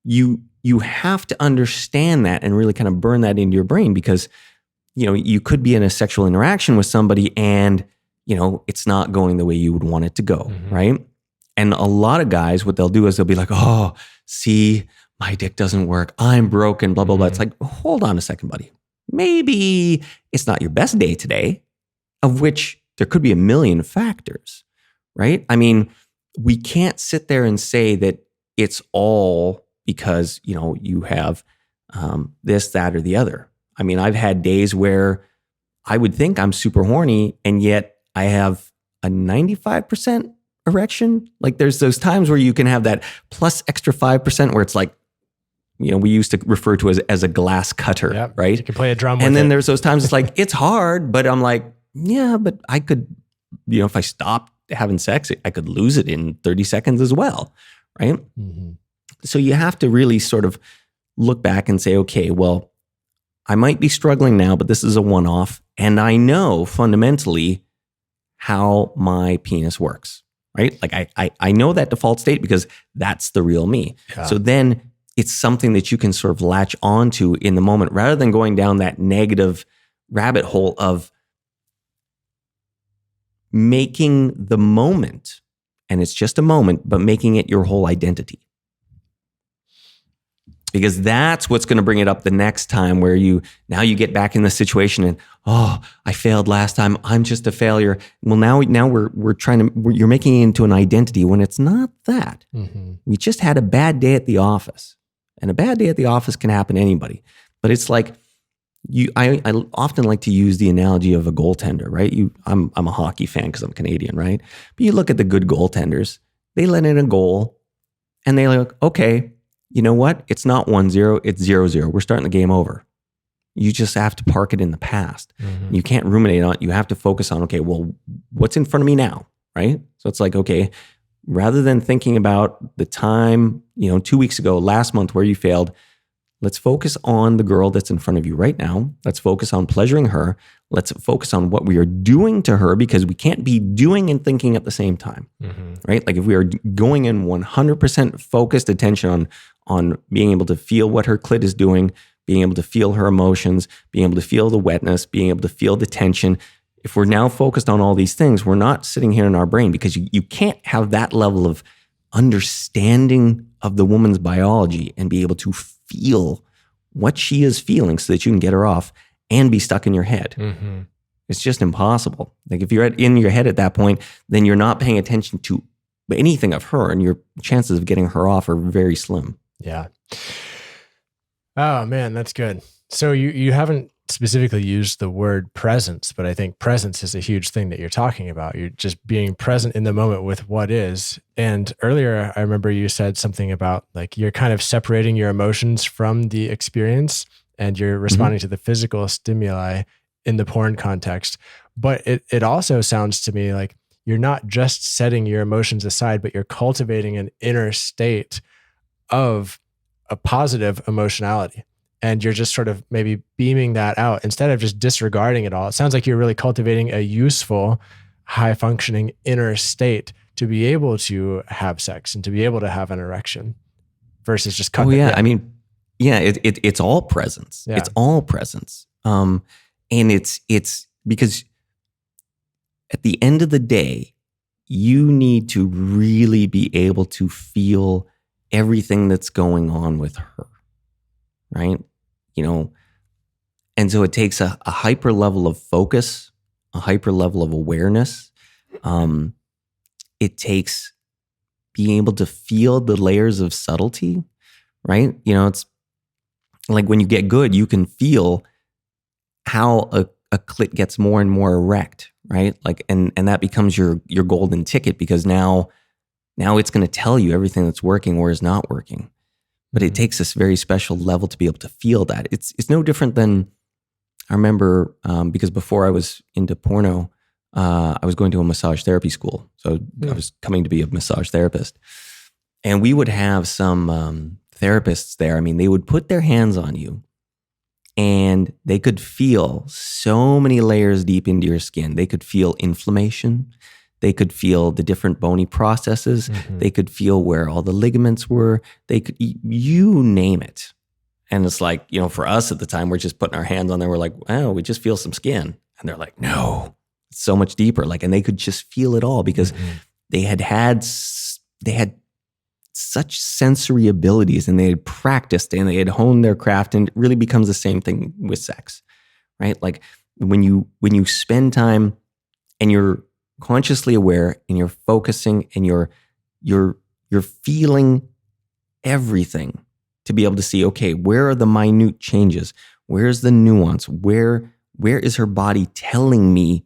you have to understand that and really kind of burn that into your brain, because, you could be in a sexual interaction with somebody and, it's not going the way you would want it to go, right? And a lot of guys, what they'll do is they'll be like, oh, see, my dick doesn't work. I'm broken, blah, blah, blah. It's like, hold on a second, buddy. Maybe it's not your best day today, of which there could be a million factors, right? I mean, we can't sit there and say that it's all because, you have this, that, or the other. I mean, I've had days where I would think I'm super horny, and yet I have a 95% erection. Like there's those times where you can have that plus extra 5% where it's like, we used to refer to as a glass cutter, right? You can play a drum with and then it. There's those times it's like, it's hard, but I'm like, yeah, but I could, if I stopped having sex, I could lose it in 30 seconds as well, right? So you have to really sort of look back and say, okay, well, I might be struggling now, but this is a one-off. And I know fundamentally how my penis works, right? Like I know that default state because that's the real me. Yeah. So then it's something that you can sort of latch onto in the moment, rather than going down that negative rabbit hole of making the moment, and it's just a moment, but making it your whole identity. Because that's what's going to bring it up the next time, where you get back in the situation and, oh, I failed last time. I'm just a failure. Well, now you're making it into an identity when it's not that. We just had a bad day at the office, and a bad day at the office can happen to anybody. But it's like, I often like to use the analogy of a goaltender, right? I'm a hockey fan because I'm Canadian, right? But you look at the good goaltenders, they let in a goal, and they're like, okay, you know what? It's not 1-0, it's 0-0. We're starting the game over. You just have to park it in the past. You can't ruminate on it. You have to focus on, okay, well, what's in front of me now, right? So it's like, okay, rather than thinking about the time, 2 weeks ago, last month where you failed, let's focus on the girl that's in front of you right now. Let's focus on pleasuring her. Let's focus on what we are doing to her, because we can't be doing and thinking at the same time, right? Like if we are going in 100% focused attention on being able to feel what her clit is doing, being able to feel her emotions, being able to feel the wetness, being able to feel the tension. If we're now focused on all these things, we're not sitting here in our brain, because you can't have that level of understanding of the woman's biology and be able to feel what she is feeling so that you can get her off and be stuck in your head. It's just impossible. Like if you're in your head at that point, then you're not paying attention to anything of her, and your chances of getting her off are very slim. Yeah. Oh man, that's good. So you haven't specifically used the word presence, but I think presence is a huge thing that you're talking about. You're just being present in the moment with what is. And earlier, I remember you said something about like you're kind of separating your emotions from the experience, and you're responding to the physical stimuli in the porn context. But it also sounds to me like you're not just setting your emotions aside, but you're cultivating an inner state of a positive emotionality. and you're just sort of maybe beaming that out instead of just disregarding it all. It sounds like you're really cultivating a useful, high functioning inner state to be able to have sex and to be able to have an erection versus just cutting it. I mean, it's all presence. Yeah. It's all presence. And it's because at the end of the day, you need to really be able to feel everything that's going on with her, right? And so it takes a hyper level of focus, a hyper level of awareness. It takes being able to feel the layers of subtlety, right? It's like when you get good, you can feel how a clit gets more and more erect, right? Like, and that becomes your golden ticket, because now it's going to tell you everything that's working or is not working. But it takes this very special level to be able to feel that. It's no different than, I remember, because before I was into porno, I was going to a massage therapy school. So I was coming to be a massage therapist. And we would have some therapists there. I mean, they would put their hands on you and they could feel so many layers deep into your skin. They could feel inflammation. They could feel the different bony processes. They could feel where all the ligaments were. They could, you name it. And it's like, for us at the time, we're just putting our hands on there. We're like, oh, we just feel some skin. And they're like, no, it's so much deeper. Like, and they could just feel it all because they had such sensory abilities, and they had practiced and they had honed their craft. And it really becomes the same thing with sex, right? Like when you spend time and you're consciously aware and you're focusing and you're feeling everything to be able to see, okay, where are the minute changes? Where's the nuance? Where is her body telling me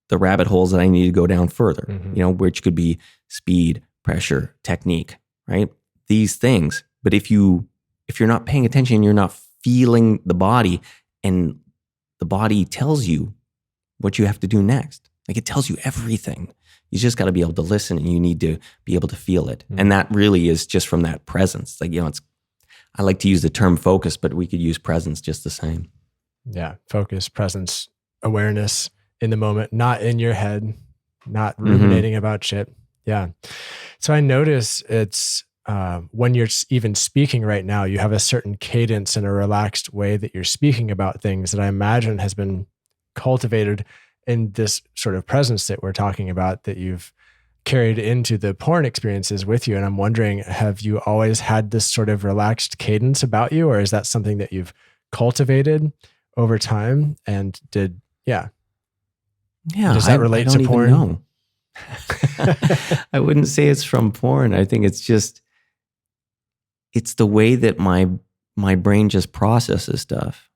the rabbit holes that I need to go down further? Which could be speed, pressure, technique, right? These things. But if you're not paying attention, you're not feeling the body, and the body tells you what you have to do next. Like, it tells you everything. You just got to be able to listen, and you need to be able to feel it. And that really is just from that presence. Like, I like to use the term focus, but we could use presence just the same. Yeah. Focus, presence, awareness in the moment, not in your head, not ruminating about shit. Yeah. So I notice it's when you're even speaking right now, you have a certain cadence and a relaxed way that you're speaking about things that I imagine has been cultivated in this sort of presence that we're talking about, that you've carried into the porn experiences with you. And I'm wondering, have you always had this sort of relaxed cadence about you, or is that something that you've cultivated over time? And does that relate to porn? Even know. I wouldn't say it's from porn. I think it's the way that my brain just processes stuff.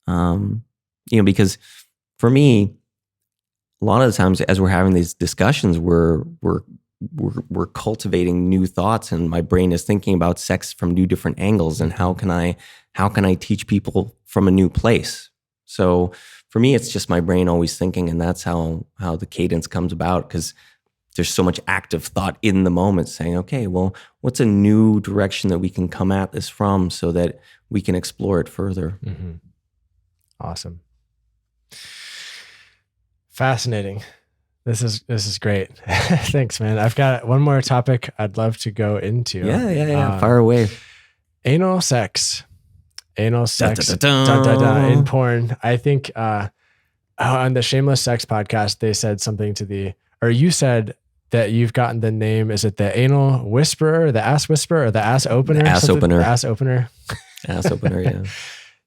Because for me, a lot of the times as we're having these discussions, we're cultivating new thoughts, and my brain is thinking about sex from new different angles, and how can I teach people from a new place? So for me, it's just my brain always thinking, and that's how the cadence comes about, because there's so much active thought in the moment saying, okay, well, what's a new direction that we can come at this from so that we can explore it further? Awesome. Fascinating. This is great. Thanks, man. I've got one more topic I'd love to go into. Yeah. Fire away. Anal sex. In porn. I think on the Shameless Sex podcast, they said something you said that you've gotten the name, is it the anal whisperer, the ass whisperer, or the ass opener? The ass opener. The ass opener. Ass opener, yeah.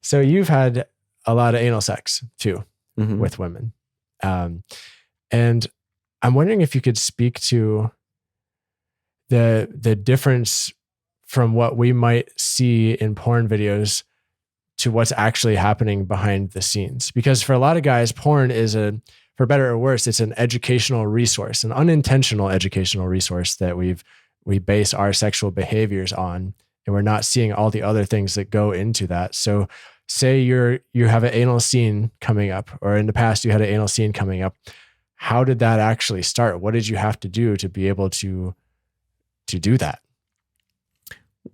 So you've had a lot of anal sex too with women. And I'm wondering if you could speak to the difference from what we might see in porn videos to what's actually happening behind the scenes. Because for a lot of guys, porn is for better or worse, it's an educational resource, an unintentional educational resource that we base our sexual behaviors on, and we're not seeing all the other things that go into that. So say you have an anal scene coming up, or in the past you had an anal scene coming up. How did that actually start? What did you have to do to be able to do that?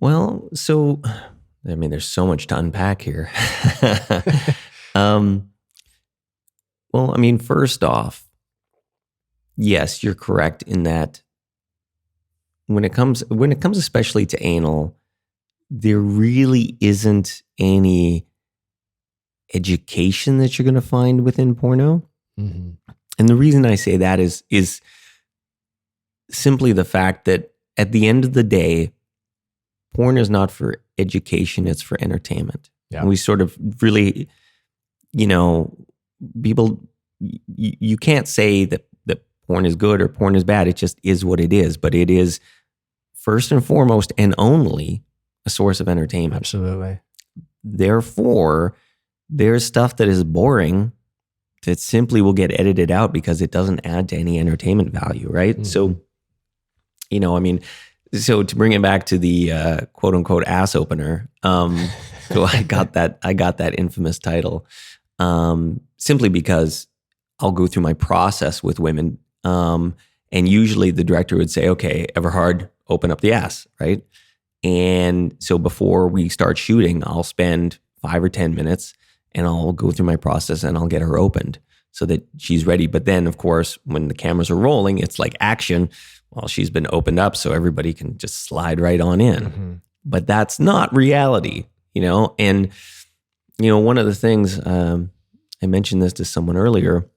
Well, so I mean, there's so much to unpack here. Well, I mean, first off, yes, you're correct in that when it comes especially to anal, there really isn't any education that you're going to find within porno. Mm-hmm. And the reason I say that is simply the fact that at the end of the day, porn is not for education, it's for entertainment. Yeah. And we sort of really, people, you can't say that porn is good or porn is bad. It just is what it is. But it is first and foremost and only a source of entertainment. Absolutely. Therefore, there's stuff that is boring that simply will get edited out because it doesn't add to any entertainment value, right? Mm-hmm. So, so to bring it back to the quote unquote ass opener, so I got that infamous title simply because I'll go through my process with women, and usually the director would say, "Okay, Everhard, open up the ass," right? And so before we start shooting, I'll spend 5 or 10 minutes and I'll go through my process and I'll get her opened so that she's ready. But then, of course, when the cameras are rolling, it's like action. Well, she's been opened up so everybody can just slide right on in. Mm-hmm. But that's not reality, And, one of the things, I mentioned this to someone earlier,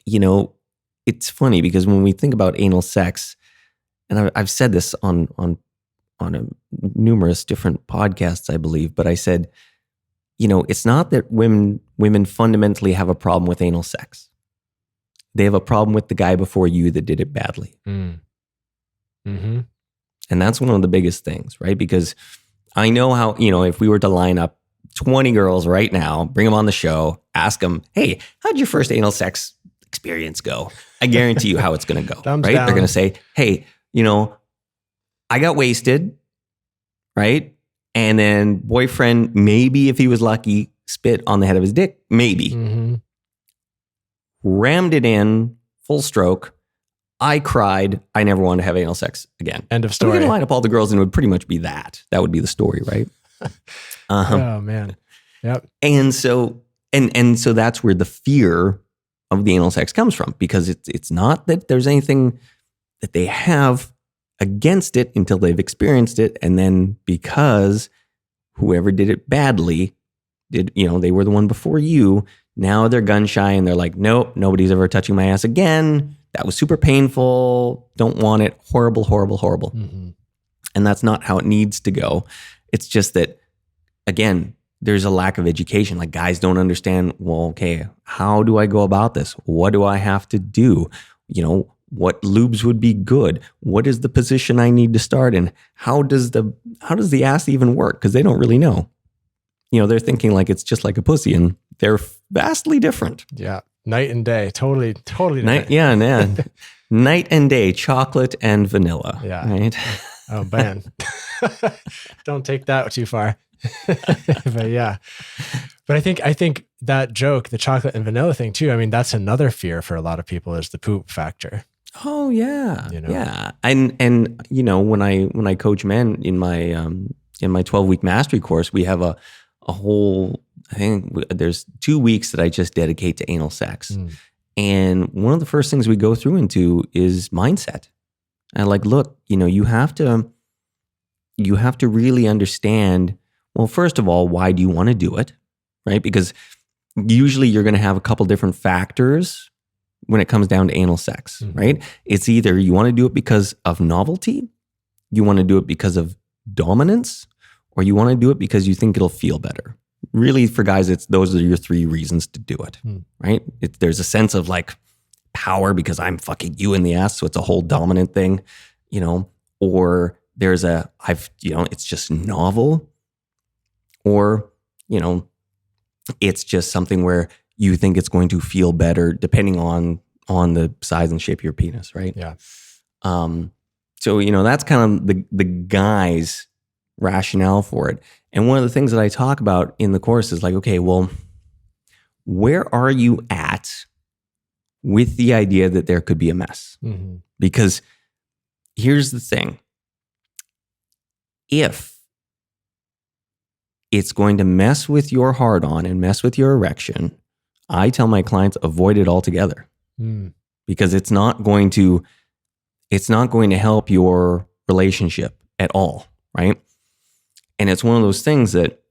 it's funny because when we think about anal sex, and I've said this on numerous different podcasts, I believe, but I said, it's not that women fundamentally have a problem with anal sex. They have a problem with the guy before you that did it badly. Mm. Mm-hmm. And that's one of the biggest things, right? Because I know how, if we were to line up 20 girls right now, bring them on the show, ask them, "Hey, how'd your first anal sex experience go?" I guarantee you how it's going to go, Thumbs right? down. They're going to say, "Hey, I got wasted," right? And then boyfriend, maybe if he was lucky, spit on the head of his dick, maybe. Mm-hmm. Rammed it in, full stroke. I cried. I never wanted to have anal sex again. End of So story. we're going to line up all the girls and it would pretty much be that. That would be the story, right? Oh, man. Yep. And so, and so that's where the fear of the anal sex comes from, because it's not that there's anything that they have against it until they've experienced it. And then because whoever did it badly they were the one before you, now they're gun shy and they're like, "Nope, nobody's ever touching my ass again. That was super painful. Don't want it. Horrible, horrible, horrible." Mm-hmm. And that's not how it needs to go. It's just that, again, there's a lack of education. Like, guys don't understand, well, okay, how do I go about this? What do I have to do? What lubes would be good? What is the position I need to start in? How does the ass even work? Because they don't really know. They're thinking like it's just like a pussy, and they're vastly different. Yeah. Night and day. Totally different. Night and day, chocolate and vanilla. Yeah. Right? Oh, man. Don't take that too far. But yeah. But I think that joke, the chocolate and vanilla thing too, I mean, that's another fear for a lot of people, is the poop factor. Oh yeah. Yeah. And when I coach men in my 12-week mastery course, we have a whole, I think there's 2 weeks that I just dedicate to anal sex. Mm. And one of the first things we go through into is mindset. And like, look, you have to really understand, well, first of all, why do you want to do it? Right? Because usually you're going to have a couple different factors when it comes down to anal sex, Mm-hmm. right? It's either you want to do it because of novelty, you want to do it because of dominance, or you want to do it because you think it'll feel better. Really, for guys, those are your 3 reasons to do it, right? There's a sense of like power because I'm fucking you in the ass, so it's a whole dominant thing, or there's it's just novel, or, it's just something where you think it's going to feel better depending on the size and shape of your penis, right? Yeah. So, that's kind of the guy's rationale for it. And one of the things that I talk about in the course is like, okay, well, where are you at with the idea that there could be a mess? Mm-hmm. Because here's the thing. If it's going to mess with your hard-on and mess with your erection, I tell my clients avoid it altogether because it's not going to help your relationship at all, right? And it's one of those things that,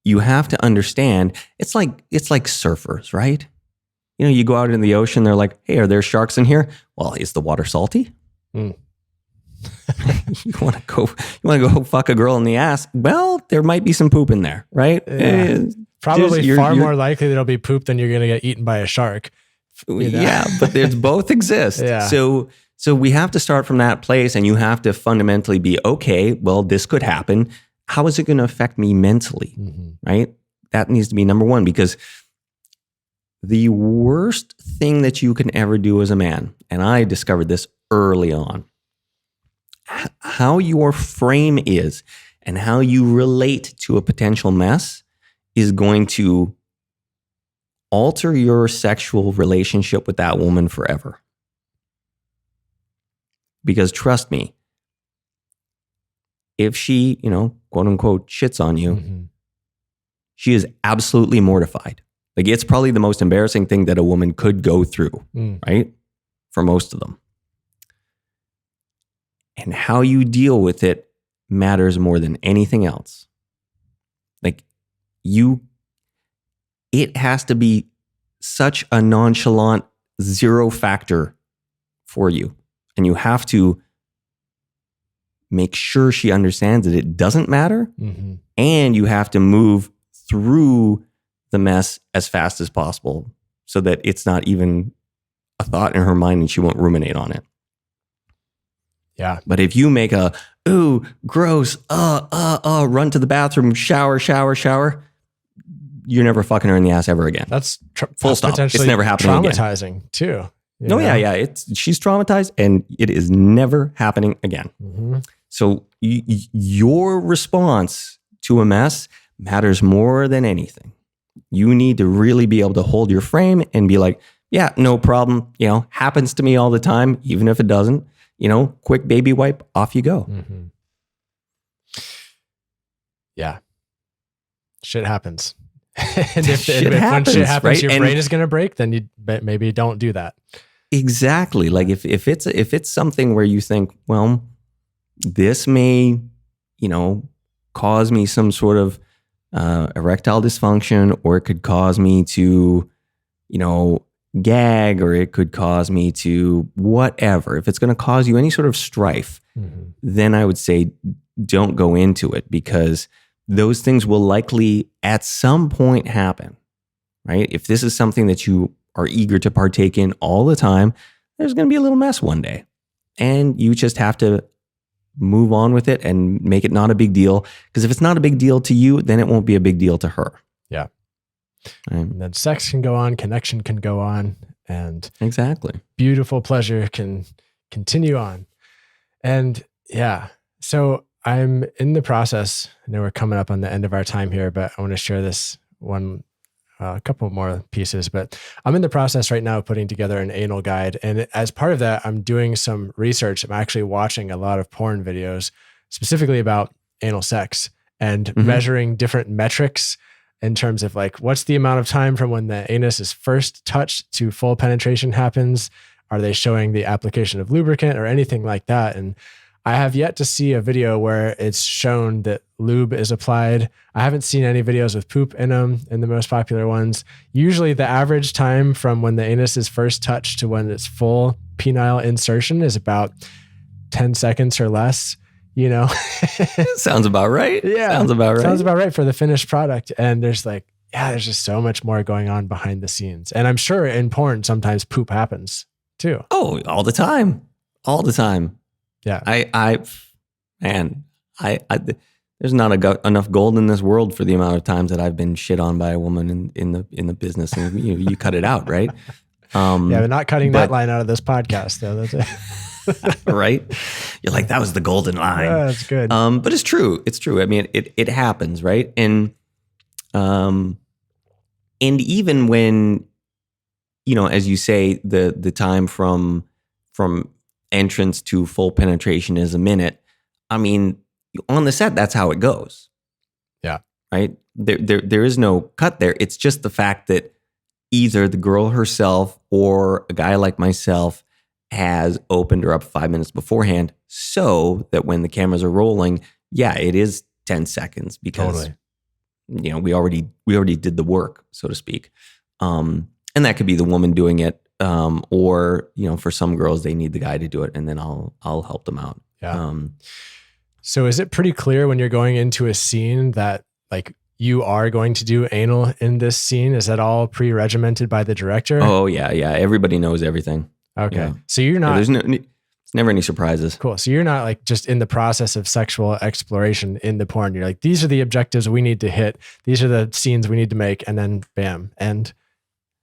you have to understand. It's like surfers, right? You go out in the ocean, they're like, hey, are there sharks in here? Well, is the water salty? You want to go fuck a girl in the ass? Well, there might be some poop in there, right? Yeah. Probably far more likely that it'll be poop than you're going to get eaten by a shark. Yeah, but there's both exist. Yeah. So we have to start from that place, and you have to fundamentally be, okay, well, this could happen. How is it going to affect me mentally, right? That needs to be number one, because the worst thing that you can ever do as a man, and I discovered this early on, how your frame is and how you relate to a potential mess is going to alter your sexual relationship with that woman forever. Because trust me, if she, quote unquote, shits on you, she is absolutely mortified. Like, it's probably the most embarrassing thing that a woman could go through, right? For most of them. And how you deal with it matters more than anything else. Like, it has to be such a nonchalant zero factor for you. And you have to make sure she understands that it doesn't matter. And you have to move through the mess as fast as possible so that it's not even a thought in her mind and she won't ruminate on it. Yeah. But if you make a, ooh, gross, run to the bathroom, shower, you're never fucking her in the ass ever again. That's full stop. It's never happening traumatizing again. Too. No, yeah. She's traumatized and it is never happening again. So your response to a mess matters more than anything. You need to really be able to hold your frame and be like, yeah, no problem. Happens to me all the time, even if it doesn't. Quick baby wipe, off you go. Yeah. Shit happens. And when shit happens, right? Your brain is going to break, then you maybe don't do that. Exactly. Like if it's something where you think, well, this may, cause me some sort of erectile dysfunction, or it could cause me to, gag, or it could cause me to whatever. If it's going to cause you any sort of strife, then I would say don't go into it, because those things will likely at some point happen, right? If this is something that you are eager to partake in all the time, there's going to be a little mess one day. And you just have to move on with it and make it not a big deal. Because if it's not a big deal to you, then it won't be a big deal to her. Yeah. And then sex can go on, connection can go on, and exactly, beautiful pleasure can continue on. And yeah, so I'm in the process. I know we're coming up on the end of our time here, but I want to share this a couple more pieces, but I'm in the process right now of putting together an anal guide. And as part of that, I'm doing some research. I'm actually watching a lot of porn videos specifically about anal sex and measuring different metrics in terms of like, what's the amount of time from when the anus is first touched to full penetration happens? Are they showing the application of lubricant or anything like that? And I have yet to see a video where it's shown that lube is applied. I haven't seen any videos with poop in them in the most popular ones. Usually the average time from when the anus is first touched to when it's full penile insertion is about 10 seconds or less, Sounds about right. Yeah. Sounds about right for the finished product. And there's there's just so much more going on behind the scenes. And I'm sure in porn, sometimes poop happens too. Oh, all the time. Yeah. There's not enough gold in this world for the amount of times that I've been shit on by a woman in the business, and you cut it out, right? We're not cutting that line out of this podcast, though. That's it. Right? You're like, that was the golden line. Yeah, that's good. But it's true. It's true. I mean, it happens, right? And even when, as you say, the time from entrance to full penetration is a minute. I mean, on the set, that's how it goes. Yeah. Right. There is no cut there. It's just the fact that either the girl herself or a guy like myself has opened her up 5 minutes beforehand, so that when the cameras are rolling, yeah, it is 10 seconds because Totally. we already did the work, so to speak. And that could be the woman doing it, or for some girls they need the guy to do it, and then I'll help them out. Yeah. So is it pretty clear when you're going into a scene that like you are going to do anal in this scene? Is that all pre-regimented by the director? Oh yeah. Everybody knows everything. Okay. Yeah. So you're not, there's never any surprises. cool. So you're not like just in the process of sexual exploration in the porn. You're like, these are the objectives we need to hit. These are the scenes we need to make. And then bam. And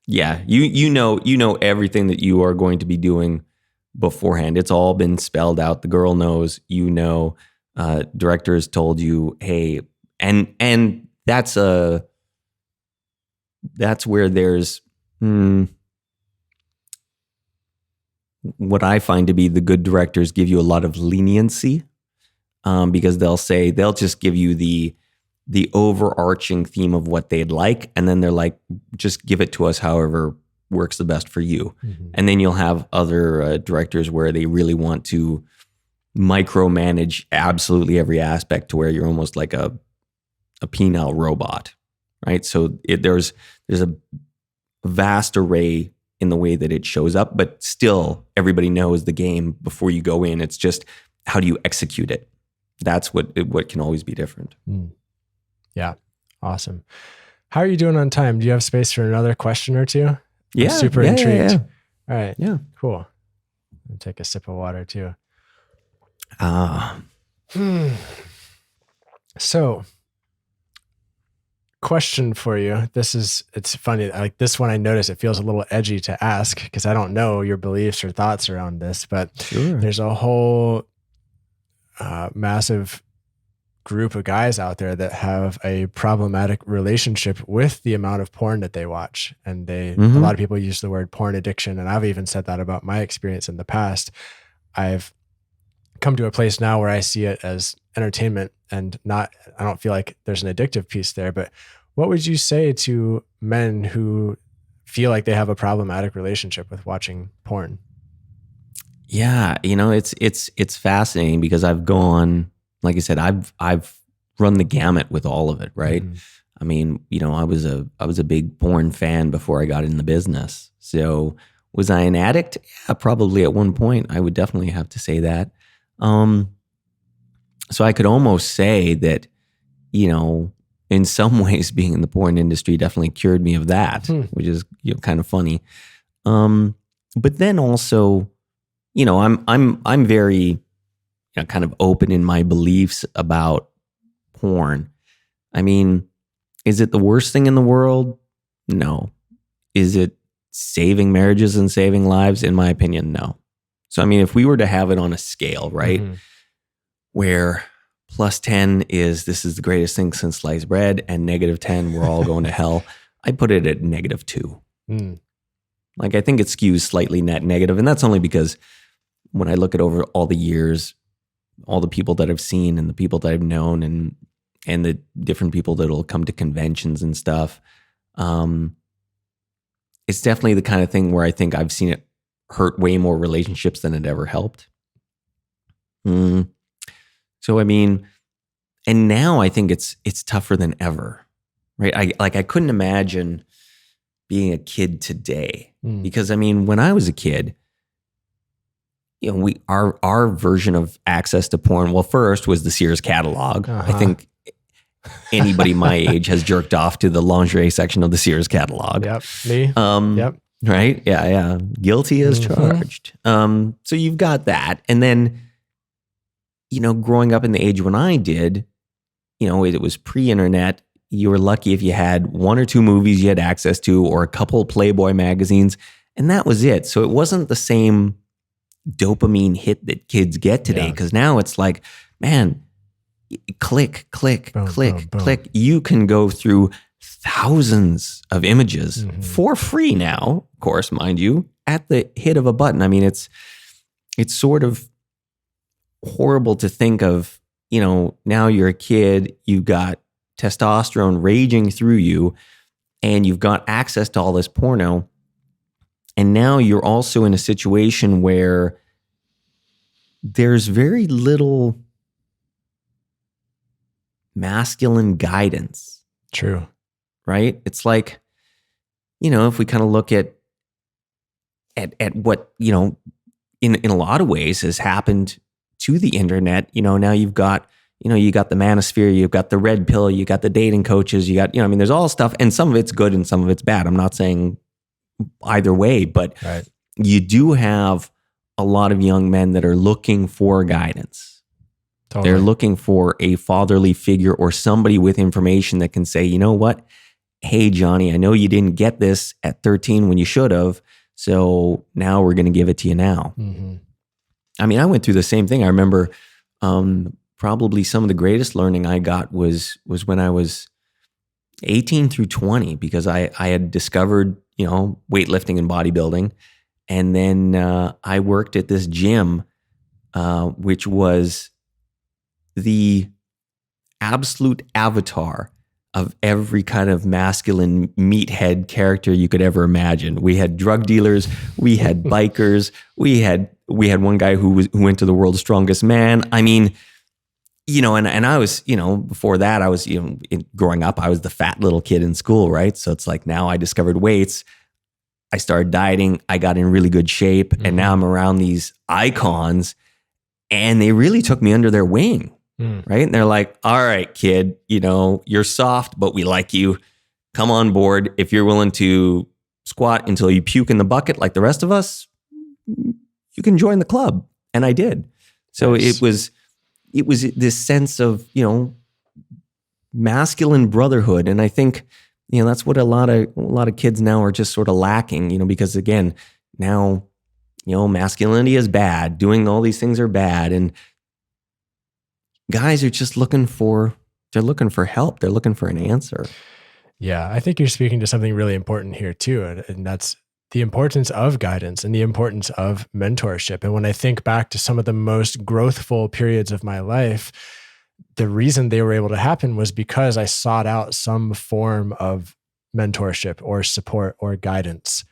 yeah, you know everything that you are going to be doing beforehand. It's all been spelled out. The girl knows, director has told you, hey, and that's where there's what I find to be the good directors give you a lot of leniency, because they'll just give you the overarching theme of what they'd like, and then they're like, just give it to us however works the best for you. mm-hmm. And then you'll have other directors where they really want to micromanage absolutely every aspect to where you're almost like a penile robot, right? So there's a vast array in the way that it shows up, but still everybody knows the game before you go in. It's just, how do you execute it? That's what can always be different. Yeah. Awesome. How are you doing on time? Do you have space for another question or two? Yeah. I'm super intrigued. Yeah. All right. Yeah. Cool. I'll take a sip of water too. So, question for you. It's funny. Like this one, I notice it feels a little edgy to ask because I don't know your beliefs or thoughts around this, but Sure. there's a whole massive group of guys out there that have a problematic relationship with the amount of porn that they watch. And a lot of people use the word porn addiction. And I've even said that about my experience in the past. I've come to a place now where I see it as entertainment and I don't feel like there's an addictive piece there, but what would you say to men who feel like they have a problematic relationship with watching porn? Yeah. It's fascinating because I've gone, like I said, I've run the gamut with all of it, right? Mm-hmm. I mean, I was a big porn fan before I got in the business. So was I an addict? Yeah, probably at one point. I would definitely have to say that. So I could almost say that, in some ways being in the porn industry definitely cured me of that, which is kind of funny. But then also, I'm very kind of open in my beliefs about porn. I mean, is it the worst thing in the world? No. Is it saving marriages and saving lives? In my opinion, no. So, I mean, if we were to have it on a scale, right, where +10 is this is the greatest thing since sliced bread, and -10, we're all going to hell, I put it at -2. Like, I think it skews slightly net negative, and that's only because when I look at over all the years, all the people that I've seen and the people that I've known and the different people that will come to conventions and stuff, it's definitely the kind of thing where I think I've seen it hurt way more relationships than it ever helped. So, I mean, and now I think it's tougher than ever, right? I couldn't imagine being a kid today because, I mean, when I was a kid, our version of access to porn, well, first was the Sears catalog. I think anybody my age has jerked off to the lingerie section of the Sears catalog. Yep. Me. Yep. Right? Yeah. Guilty as charged. So you've got that. And then, growing up in the age when I did, it was pre-internet. You were lucky if you had one or two movies you had access to or a couple of Playboy magazines, and that was it. So it wasn't the same dopamine hit that kids get today, because now it's like, man, click, boom, click. boom. You can go through thousands of images for free now, of course, mind you, at the hit of a button. I mean, it's sort of horrible to think of now you're a kid, you've got testosterone raging through you, and you've got access to all this porno. And now you're also in a situation where there's very little masculine guidance. True. Right? It's like, if we kind of look at what, in a lot of ways has happened to the internet, now you've got, you got the manosphere, you've got the red pill, you got the dating coaches, you got, there's all stuff, and some of it's good and some of it's bad. I'm not saying either way, but right. You do have a lot of young men that are looking for guidance. Totally. They're looking for a fatherly figure or somebody with information that can say, you know what? Hey, Johnny, I know you didn't get this at 13 when you should have. So now we're going to give it to you now. Mm-hmm. I mean, I went through the same thing. I remember probably some of the greatest learning I got was when I was 18 through 20, because I had discovered, weightlifting and bodybuilding. And then I worked at this gym, which was the absolute avatar of every kind of masculine meathead character you could ever imagine. We had drug dealers, we had bikers, we had one guy who went to the world's strongest man. I mean, and I was, before that, I was, growing up, I was the fat little kid in school, right? So it's like now I discovered weights. I started dieting. I got in really good shape. Mm-hmm. And now I'm around these icons, and they really took me under their wing. Right. And they're like, all right, kid, you're soft, but we like you. Come on board. If you're willing to squat until you puke in the bucket like the rest of us, you can join the club. And I did. So nice. It was this sense of, masculine brotherhood. And I think, that's what a lot of kids now are just sort of lacking, because again, now, masculinity is bad. Doing all these things are bad. And guys are just looking for help. They're looking for an answer. Yeah, I think you're speaking to something really important here too. And that's the importance of guidance and the importance of mentorship. And when I think back to some of the most growthful periods of my life, the reason they were able to happen was because I sought out some form of mentorship or support or guidance,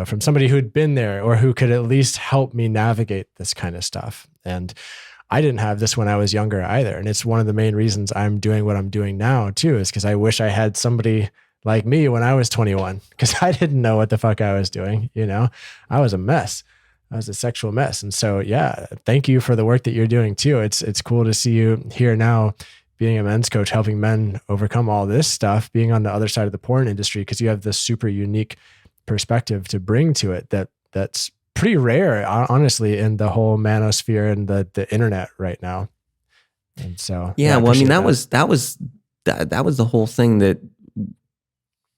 from somebody who'd been there or who could at least help me navigate this kind of stuff. And I didn't have this when I was younger either. And it's one of the main reasons I'm doing what I'm doing now too, is because I wish I had somebody like me when I was 21, because I didn't know what the fuck I was doing. I was a mess. I was a sexual mess. And so, yeah, thank you for the work that you're doing too. It's cool to see you here now being a men's coach, helping men overcome all this stuff, being on the other side of the porn industry, because you have this super unique perspective to bring to it that's pretty rare, honestly, in the whole manosphere and the internet right now. And so, yeah, well, I mean, that was the whole thing that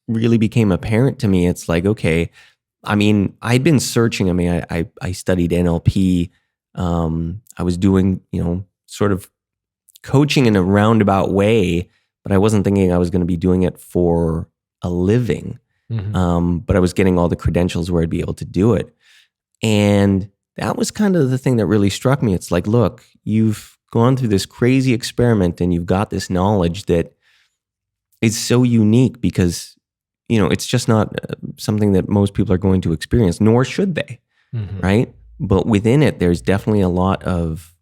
really became apparent to me. It's like, okay, I mean, I'd been searching. I mean, I studied NLP. I was doing, sort of coaching in a roundabout way, but I wasn't thinking I was going to be doing it for a living. Mm-hmm. But I was getting all the credentials where I'd be able to do it. And that was kind of the thing that really struck me. It's like, look, you've gone through this crazy experiment and you've got this knowledge that is so unique because, it's just not something that most people are going to experience, nor should they, mm-hmm. right? But within it, there's definitely a lot of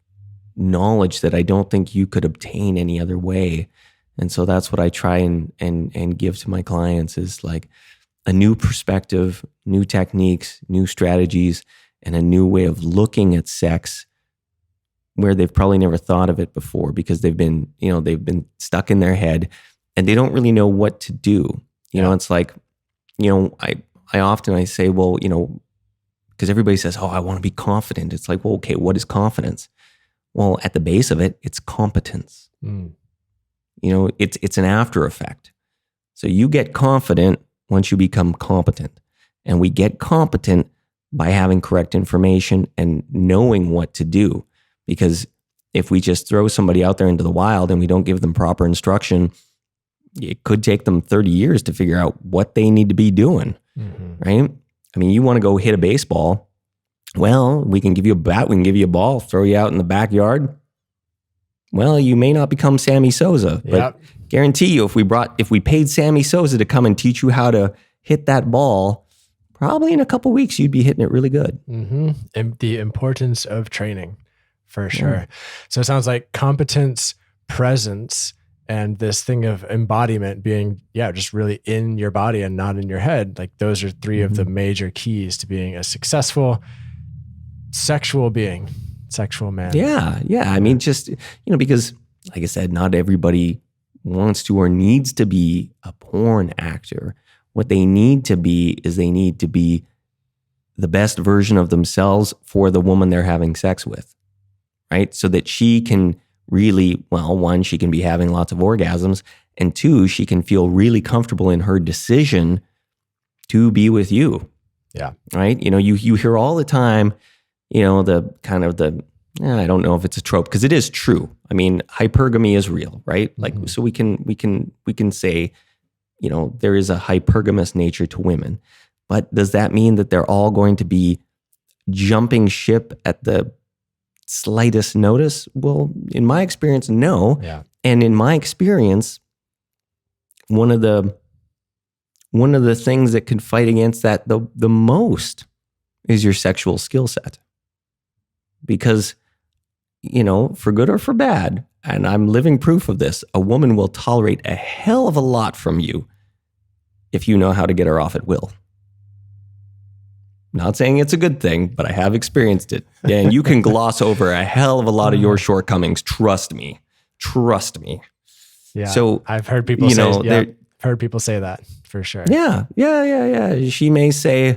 knowledge that I don't think you could obtain any other way. And so that's what I try and give to my clients is like a new perspective, new techniques, new strategies, and a new way of looking at sex where they've probably never thought of it before because they've been stuck in their head and they don't really know what to do. It's like, I often say, well, because everybody says, oh, I want to be confident. It's like, well, okay, what is confidence? Well, at the base of it, it's competence. Mm. It's an after effect. So you get confident once you become competent. And we get competent by having correct information and knowing what to do. Because if we just throw somebody out there into the wild and we don't give them proper instruction, it could take them 30 years to figure out what they need to be doing, mm-hmm. right? I mean, you want to go hit a baseball. Well, we can give you a bat, we can give you a ball, throw you out in the backyard. well, you may not become Sammy Sosa, but guarantee you, if we paid Sammy Sosa to come and teach you how to hit that ball, probably in a couple weeks, you'd be hitting it really good. Mm-hmm. And the importance of training, for sure. So it sounds like competence, presence, and this thing of embodiment being, just really in your body and not in your head. Like those are three of the major keys to being a successful sexual being, sexual man. Yeah. I mean, just, because like I said, not everybody wants to or needs to be a porn actor. What they need to be is they need to be the best version of themselves for the woman they're having sex with, right? So that she can really, well, one, she can be having lots of orgasms, and two, she can feel really comfortable in her decision to be with you. Yeah. Right? You hear all the time, the kind of I don't know if it's a trope, because it is true. I mean, hypergamy is real, right? Like, so we can say, there is a hypergamous nature to women, but does that mean that they're all going to be jumping ship at the slightest notice? Well, in my experience, no. Yeah. And in my experience, one of the things that can fight against that the most is your sexual skill set. Because, for good or for bad, and I'm living proof of this, a woman will tolerate a hell of a lot from you if you know how to get her off at will. Not saying it's a good thing, but I have experienced it. And you can gloss over a hell of a lot of your shortcomings. Trust me. Yeah. So I've heard people say that for sure. Yeah. She may say,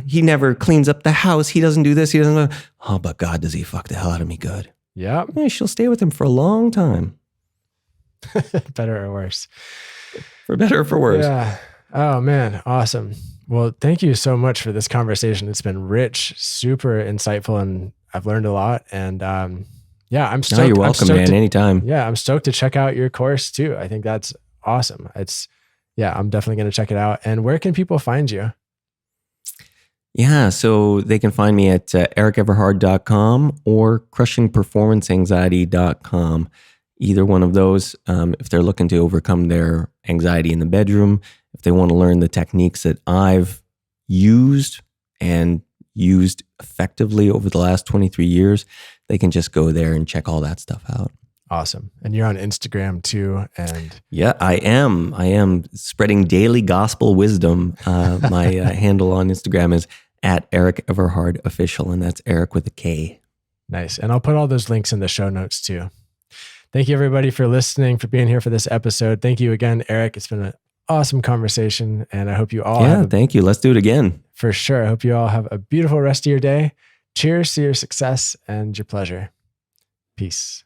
he never cleans up the house. He doesn't do this. He doesn't. Oh, but God, does he fuck the hell out of me good? Yeah. She'll stay with him for a long time. Better or worse. For better or for worse. Yeah. Oh man. Awesome. Well, thank you so much for this conversation. It's been rich, super insightful, and I've learned a lot. And I'm stoked. No, you're welcome, man. Anytime. Yeah, I'm stoked to check out your course too. I think that's awesome. I'm definitely going to check it out. And where can people find you? Yeah, so they can find me at erikeverhard.com or crushingperformanceanxiety.com. Either one of those, if they're looking to overcome their anxiety in the bedroom, if they want to learn the techniques that I've used and used effectively over the last 23 years, they can just go there and check all that stuff out. Awesome. And you're on Instagram too. And yeah, I am spreading daily gospel wisdom. My handle on Instagram is at Erik Everhard Official, and that's Erik with a K. Nice. And I'll put all those links in the show notes too. Thank you everybody for listening, for being here for this episode. Thank you again, Erik. It's been an awesome conversation, and I hope you all thank you. Let's do it again. For sure. I hope you all have a beautiful rest of your day. Cheers to your success and your pleasure. Peace.